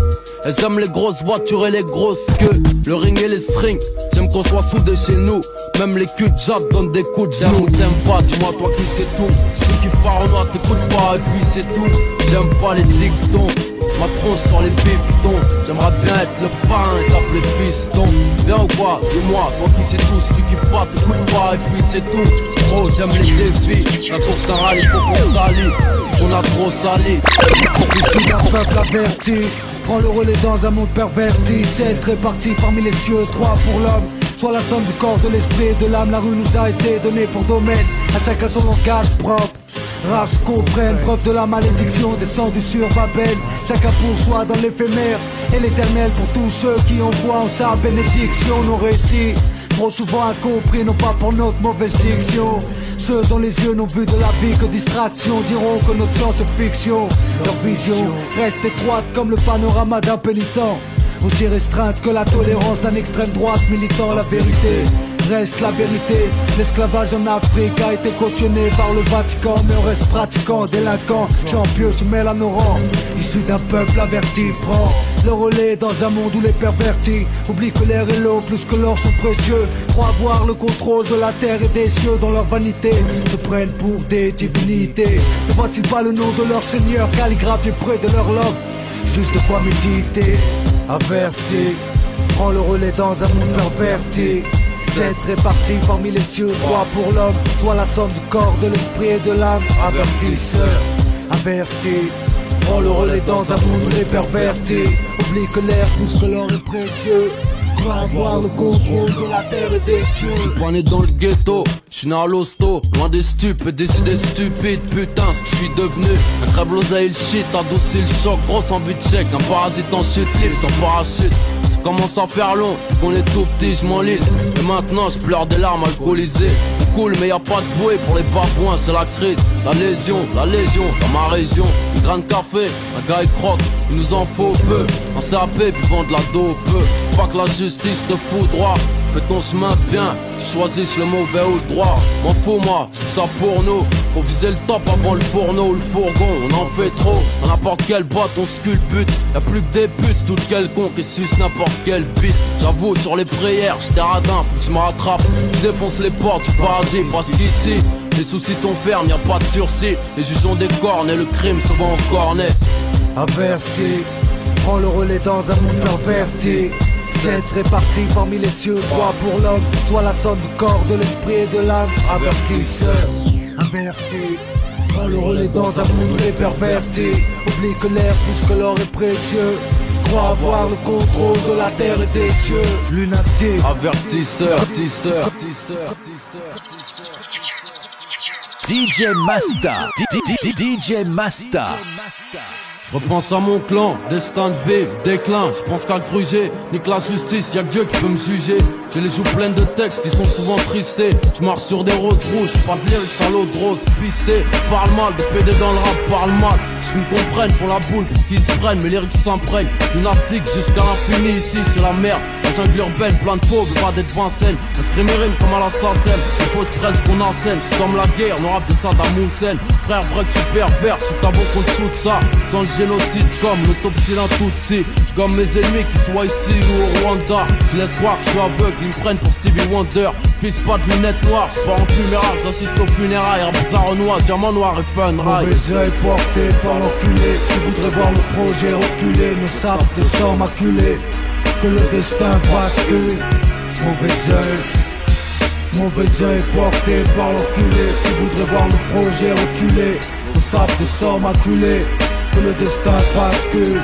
elles aiment les grosses voitures et les grosses queues. Le ring et les strings, j'aime qu'on soit soudés chez nous. Même les culs de jatte donnent des coups de genoux. J'aime pas, dis-moi toi qui sais tout. Ceux qui parlent t'écoutes pas et puis c'est tout. J'aime pas les dictons, ma tronche sur les bifetons. J'aimerais bien être le parrain et t'appeler fiston. Bien ou quoi, dis-moi, toi qui sais tout. Si tu kiffes pas, t'écoutes pas et puis c'est tout. Oh, j'aime les défis, la course à rallye, faut qu'on salit. On a trop sali. Ici d'un peuple averti, prends le relais dans un monde perverti. 7 répartis parmi les cieux, 3 pour l'homme. Soit la somme du corps, de l'esprit et de l'âme. La rue nous a été donnée pour domaine. À chacun son langage propre. Rares se comprennent, preuve de la malédiction descendue sur Babel. Chacun pour soi dans l'éphémère et l'éternel pour tous ceux qui envoient en sa bénédiction nos récits. Trop souvent incompris, non pas pour notre mauvaise diction. Ceux dont les yeux n'ont vu de la vie que distraction diront que notre science est fiction. Leur vision reste étroite comme le panorama d'un pénitent, aussi restreinte que la tolérance d'un extrême droite militant. La vérité reste la vérité. L'esclavage en Afrique a été cautionné par le Vatican, mais on reste pratiquant, délinquant, champion se mêle à nos rangs. Issu d'un peuple averti, prend le relais dans un monde où les pervertis oublient que l'air et l'eau plus que l'or sont précieux. Croient avoir le contrôle de la terre et des cieux dans leur vanité, se prennent pour des divinités. Ne voient-ils pas le nom de leur seigneur calligraphié près de leur lobe? Juste de quoi méditer. Averti, prends le relais dans un monde perverti. 7 répartis parmi les cieux, 3 pour l'homme. Soit la somme du corps, de l'esprit et de l'âme. Avertisseur, averti, Prends le relais dans un monde où les pervertis. Oublie que l'air plus que l'or est précieux. Crois avoir le contrôle de la terre et des cieux. J'suis pas né dans le ghetto, j'suis né à l'hosto. Loin des stupes et des idées stupides. Putain, ce que j'suis devenu. Un crève l'oseille, le shit, adouci le choc. Grosse en but de chèque, un parasite en chute libre sans parachute. Ça commence à faire long, qu'on est tout petit, j'm'enlise. Et maintenant j'pleure des larmes alcoolisées. Cool, mais y'a pas de bouée pour les babouins, c'est la crise. La légion dans ma région. Une graine de café, un gars il croque, il nous en faut peu. Un CAP puis vend de la dope. Faut pas que la justice te fout droit. Fais ton chemin bien, tu choisisses le mauvais ou le droit. M'en fous moi, c'est ça pour nous. Faut viser le top avant le fourneau ou le fourgon. On en fait trop, dans n'importe quelle boîte on sculpte. Y'a plus que des putes, toutes quelconques et suce n'importe quel beat. J'avoue sur les prières, j'étais radin, faut que je me rattrape. Je défonce les portes du paradis parce qu'ici les soucis sont fermes, y'a pas de sursis. Les juges ont des cornes et le crime se voit en cornet. Averti, prends le relais dans un monde perverti. C'est réparti parmi les cieux, droit pour l'homme, soit la somme du corps, de l'esprit et de l'âme. Avertisseur, averti, prends le relais dans un monde où les pervertis. Oublie que l'air plus que l'or est précieux. Crois avoir le contrôle de la terre et des cieux. Lunatique, avertisseur, DJ Masta. DJ Masta. Je repense à mon clan, destin de vie, déclin. Je pense qu'à gruger, nique la justice, y'a que Dieu qui peut me juger. J'ai les joues pleines de textes qui sont souvent tristés. Je marche sur des roses rouges, pas de lyrics à l'eau de rose pisté. Parle mal, de PD dans le rap, parle mal. Je me comprenne, font la boule pour qu'ils se prennent. Mes lyrics s'imprègnent, lunatique jusqu'à l'infini. Ici c'est la merde, la jungle urbaine, plein de faux, pas d'être Vincennes. Un scream rime comme à la Sassem. Il faut se prendre ce qu'on enseigne, c'est comme la guerre, le rap de Saddam Hussein. Frère vrai que tu pervers, je suis ta bon qu'on shoot ça. Sans le génocide comme l'autopsie d'un Tutsi. Je gomme mes ennemis qui soient ici ou au Rwanda. Je laisse croire que je suis aveugle, ils me prennent pour Stevie Wonder. Fils pas de lunettes noires, je pars en funérailles, j'assiste aux funérailles. Rap bizarre diamant noir et fun ride. Mauvais œil porté par l'enculé qui voudrait voir le projet reculer. Nos sables de sang maculés, que le destin bascule. Mauvais œil porté par l'enculé qui voudrait voir le projet reculer. Nos sables de sang maculés, que le destin bascule.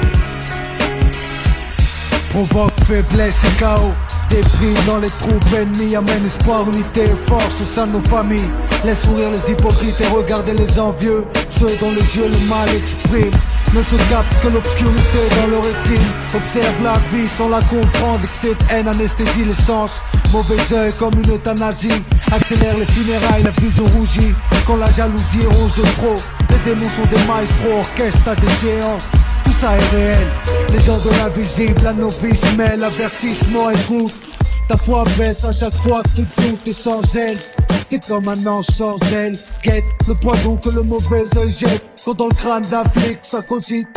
Provoque faiblesse et chaos. Dépris dans les troupes ennemies, amène espoir, unité et force au sein de nos familles. Laisse sourire les hypocrites et regarder les envieux, ceux dont les yeux le mal expriment. Ne se capte que l'obscurité dans leur rétine. Observe la vie sans la comprendre et que cette haine anesthésie les sens. Mauvais œil comme une euthanasie, accélère les funérailles, la vision rougit. Quand la jalousie ronge de trop, les démons sont des maestros, orchestre à déchéance. Tout ça est réel, les gens de l'invisible, la novice mêle, avertissement écoute. Ta foi baisse à chaque fois que tu doutes et sans zèle. T'es comme un ange sans aile. Guette le poison que le mauvais œil jette. Quand dans le crâne d'un flic ça cogite.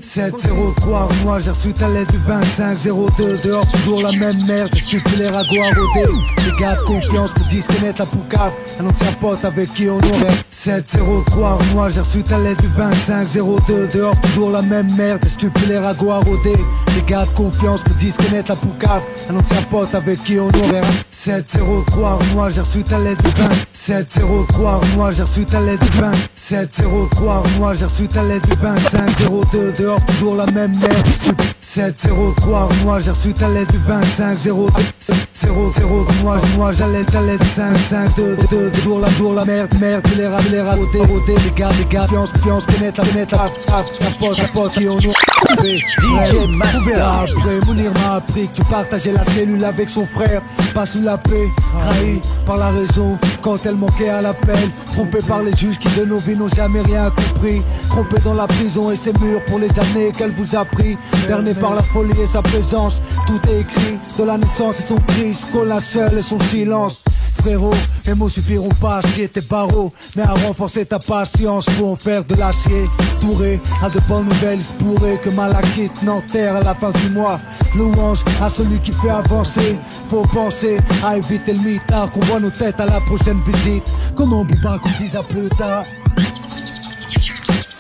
703, moi j'ai reçu ta lettre du 2502. Dehors toujours la même merde, je suis les ragots à rôder. Les gars de confiance me disent connaître la poucave. Un ancien pote avec qui on aurait 703, moi j'ai reçu ta lettre du 2502. Dehors toujours la même merde, je suis les ragots à rôder. Les gars de confiance me disent connaître la poucave. Un ancien pote avec qui on aurait 703, moi j'ai reçu ta lettre du 20. 703, moi j'ai reçu ta lettre du 20. 703, moi j'ai reçu ta lettre du 2502. Dehors toujours la même merde. 703, moi j'ai reçu ta lettre du 2502. 00, moi j'allais ta lettre 552. Toujours la merde, les rats, rodés, les gars, confiance, connaître la pote qui on nous. DJ Masta. Après, Mounir m'a appris que tu partageais la cellule avec son frère. Pas sous la paix, trahi par la raison quand elle manquait à l'appel. Trompé par les juges qui de nos vies n'ont jamais rien compris. Trompé dans la prison et ses murs pour les années qu'elle vous a pris. Berné par la folie et sa présence, tout est écrit. De la naissance et son cri, Scola seul et son silence. Frérot, les mots suffiront pas à scier tes barreaux, mais à renforcer ta patience pour en faire de l'acier. Touré à de bonnes nouvelles, il se pourrait que Malakite n'enterre à la fin du mois. Louange à celui qui fait avancer. Faut penser à éviter le mitard, qu'on voit nos têtes à la prochaine visite. Comment Bouba qu'on dise à plus tard.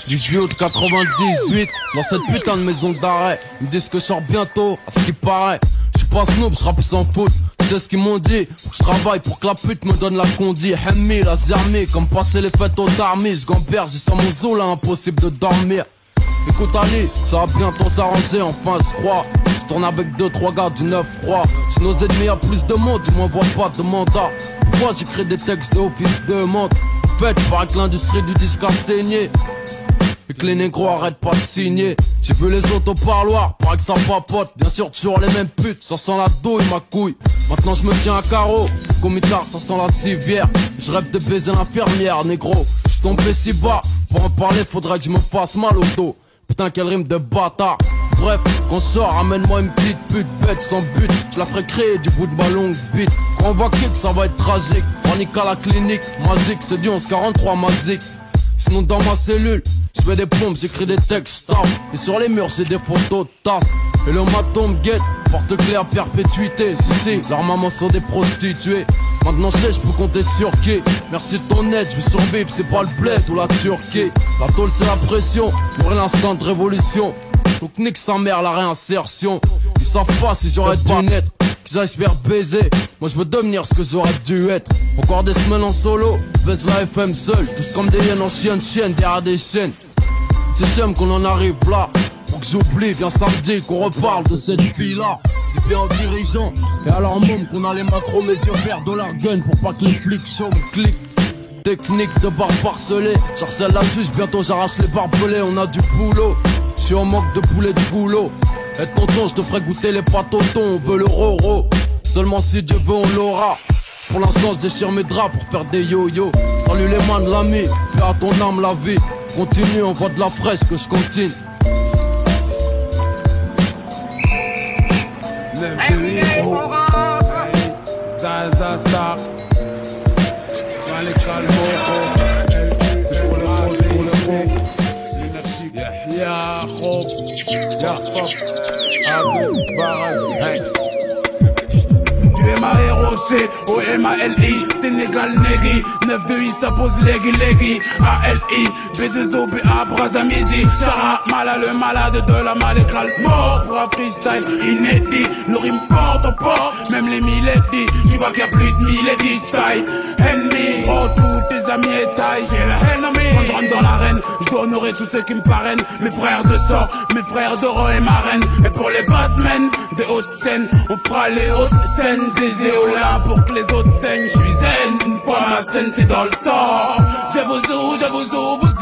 18 août 98, dans cette putain de maison d'arrêt. Ils me disent que je sors bientôt, à ce qui paraît. Je suis pas snob, je rappe sans foot. C'est ce qu'ils m'ont dit, faut que je travaille pour que la pute me donne la condi. Hemmi, la zermi, comme passer les fêtes aux armées. Je gamberge, j'ai sur mon zoo là, impossible de dormir. Écoute Ali, ça va bientôt s'arranger, enfin je crois. Je tourne avec 2-3 gars du 9-3. Chez nos ennemis y'a plus de monde, ils m'envoient pas de mandat. Pourquoi j'écris des textes de office de montre? Fait, paraît que l'industrie du disque a saigné et que les négros arrêtent pas de signer. J'ai vu les autres au parloir, paraît que ça papote. Bien sûr toujours les mêmes putes, ça sent la douille ma couille. Maintenant je me tiens à carreau, parce qu'au mitard ça sent la civière. Je rêve de baiser l'infirmière, négro. Je suis tombé si bas, pour en parler faudrait que je me fasse mal au dos. Putain quelle rime de bâtard. Bref, qu'on sort, ramène-moi une petite pute bête sans but. Je la ferai créer du bout de ma longue bite. Quand on va quitter, ça va être tragique. Panique à la clinique, magique, c'est du 1143 magique. Sinon dans ma cellule, je fais des pompes, j'écris des textes, taf. Et sur les murs, j'ai des photos de tasses. Et le maton me guette, porte claire, perpétuité. Si, leurs mamans sont des prostituées. Maintenant je sais, je peux compter sur qui. Merci de ton aide, je vais survivre, c'est pas le bled ou la Turquie. La tôle c'est la pression, pour l'instant de révolution. Donc nique sa mère la réinsertion. Ils savent pas si j'aurais dû naître, qu'ils espèrent baiser. Moi je veux devenir ce que j'aurais dû être. Encore des semaines en solo, baisse la FM seul. Tous comme des hyènes en chienne derrière des chaînes. C'est j'aime qu'on en arrive là. Pour que j'oublie, viens samedi qu'on reparle de cette fille-là. Des bien en dirigeant. Et alors môme qu'on a les macros, mes yeux verts de la gun. Pour pas que les flics chauds me cliquent. Technique de barbe parcelée. J'harcèle la juge, bientôt j'arrache les barbelés. On a du boulot. J'suis en manque de poulet de boulot. Et tonton, j'te ferai goûter les pâtes au thon. On veut le roro. Seulement si Dieu veut, on l'aura. Pour l'instant, je déchire mes draps pour faire des yo-yo. Salut les mains de l'ami, fais à ton âme la vie. Continue, on voit de la fraîche que je continue. Zaza Star. Allez, calme, c'est pour le rose, c'est pour le fond. Ya Rob, Ya Pop, Abou, Baraj, Du M-A-R-O-C au M-A-L-I, Sénégal Negri, 9-2-I, ça pose Legui, A-L-I, B2O, B-A, Brazamizi, Chara, Mala, le malade de la malécale, mort pour un freestyle inédit, nos rimes portent au port, même les milady, tu vois qu'il y a plus de milady style, ennemi, oh tous tes amis et taille, j'ai la haine en moi, quand je rentre dans l'arène, je dois honorer tous ceux qui me parrainent, mes frères de sort, mes frères d'Oro et Marraine, et pour les Batman, des hautes scènes, on fera les hautes scènes, Zézé Olin pour que les autres saignent, je suis zen, une fois ma scène c'est dans le sort, je vous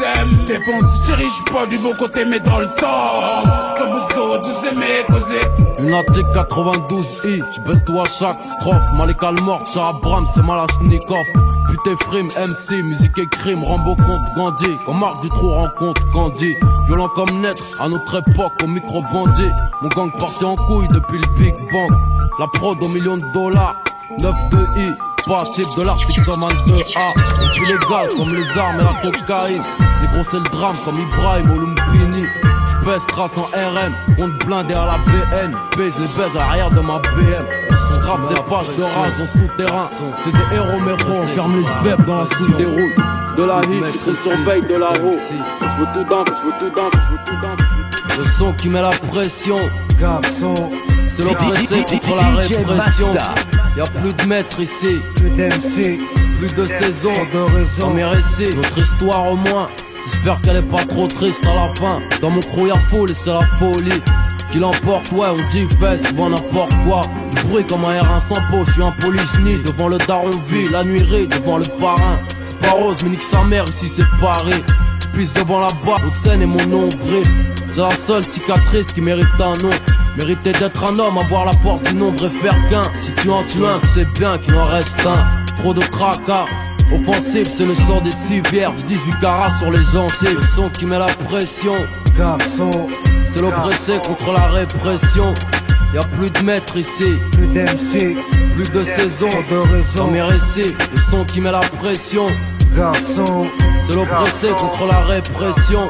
aime, défonce chérie, je suis pas du beau côté mais dans le sort, comme vous autres vous aimez causer. Une Attic 92i, tu baisses tout à chaque strophe. Malika le mort, Abraham, c'est Malachnikov. Putain frime, MC, musique et crime, Rambo contre Gandhi. Quand Marc Dutroux rencontre Candy. Violent comme naître, à notre époque, au micro-bandit. Mon gang partait en couille depuis le Big Bang. La prod aux millions de dollars, 9-2-I. Passif de l'article 122A. C'est plus légal comme les armes et la cocaïne. Les gros c'est le drame comme Ibrahim ou Lumpini. J'pèse trace en RM, compte blindé à la BNP, je les baise à l'arrière de ma BM. On grave des pages de rage en souterrain. C'est des héros méros, on ferme les bêtes dans la soude des roues. De la hit, je surveille de la roue. Je veux tout dingue, je veux tout dingue, je veux tout dingue. Le son qui met la pression, Garçon, c'est l'oppressé contre la répression. Y'a plus de maîtres ici, plus d'MC, plus de saison, de raison. Dans mes récits, notre histoire au moins. J'espère qu'elle est pas trop triste à la fin. Dans mon crew y'a foule et c'est la folie qui l'emporte, ouais on dit fait souvent n'importe quoi. Du bruit comme un R1 sans peau, je suis un polygynie. Devant le daron vie, la nuirie devant le parrain. C'est pas rose mais nique sa mère ici c'est Paris. Tu pisses devant la barre, Haute-Seine et mon nombril. C'est la seule cicatrice qui mérite un nom. Mériter d'être un homme, avoir la force du nombre et faire qu'un. Si tu en tues un, c'est bien qu'il en reste un. Trop de tracas. Offensif, c'est le sang des civières. 18 carats sur les gencives. Le son qui met la pression. Garçon, c'est l'oppressé contre la répression. Y'a plus de maîtres ici, plus d'MC, plus de saison, de raison. Dans mes récits, le son qui met la pression. Garçon, c'est l'oppressé contre la répression.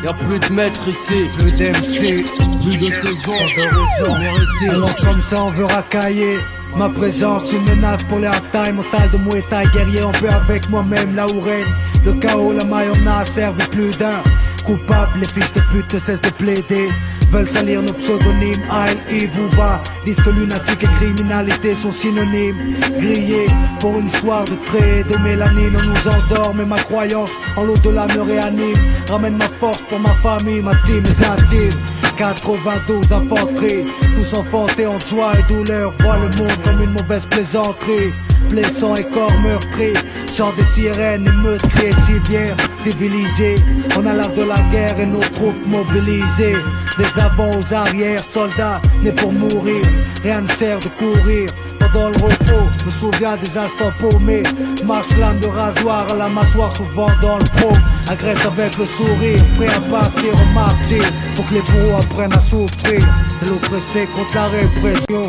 Y'a plus de maîtres ici, plus d'MC, plus de saison, de raison. Dans mes récits, alors comme ça on veut racailler. Ma présence, une menace pour les hard-time. Mental de Muay Thai, guerrier en paix avec moi-même. Là où règne le chaos, la mayonnaise servi plus d'un. Coupable, les fils de pute ne cessent de plaider. veulent salir nos pseudonymes. ALI Booba disent que lunatique et criminalité sont synonymes. Grillés pour une histoire de traits de mélanine. On nous endort mais ma croyance en l'au-delà me réanime. Ramène ma force pour ma famille, ma team, mes intimes. 92 infanteries, tous enfantés en joie et douleur. Voient le monde comme une mauvaise plaisanterie. Blessants et corps meurtris, chant des sirènes et meurtriers civières civilisés. On a l'art de la guerre et nos troupes mobilisées. Des avants aux arrières, soldats nés pour mourir. Rien ne sert de courir pendant le repos. Me souviens des instants paumés. Marche lame de rasoir à la mâchoire, souvent dans le pro. Agresse avec le sourire, prêt à partir au martyr. Pour que les bourreaux apprennent à souffrir. C'est l'oppressé contre la répression.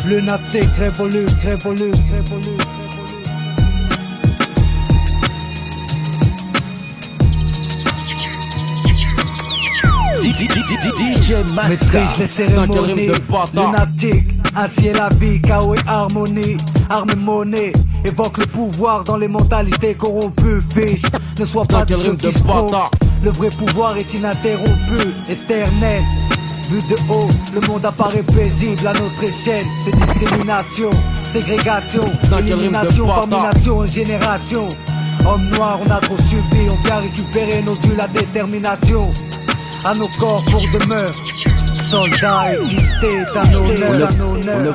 Lunatique, révolu, révolu, révolu. DJ Master, maîtrise les cérémonies. Lunatique, ainsi est la vie, chaos et harmonie. Arme et monnaie, évoque le pouvoir dans les mentalités corrompues. Fils, ne sois pas de ceux qui se trompent. Le vrai pouvoir est ininterrompu, éternel. Vu de haut, le monde apparaît paisible à notre échelle. C'est discrimination, ségrégation, élimination parmi nations et générations. Hommes noirs, on a trop subi, on vient récupérer nos dûs, la détermination. À nos corps pour demeure, soldats exister, d'un honneur.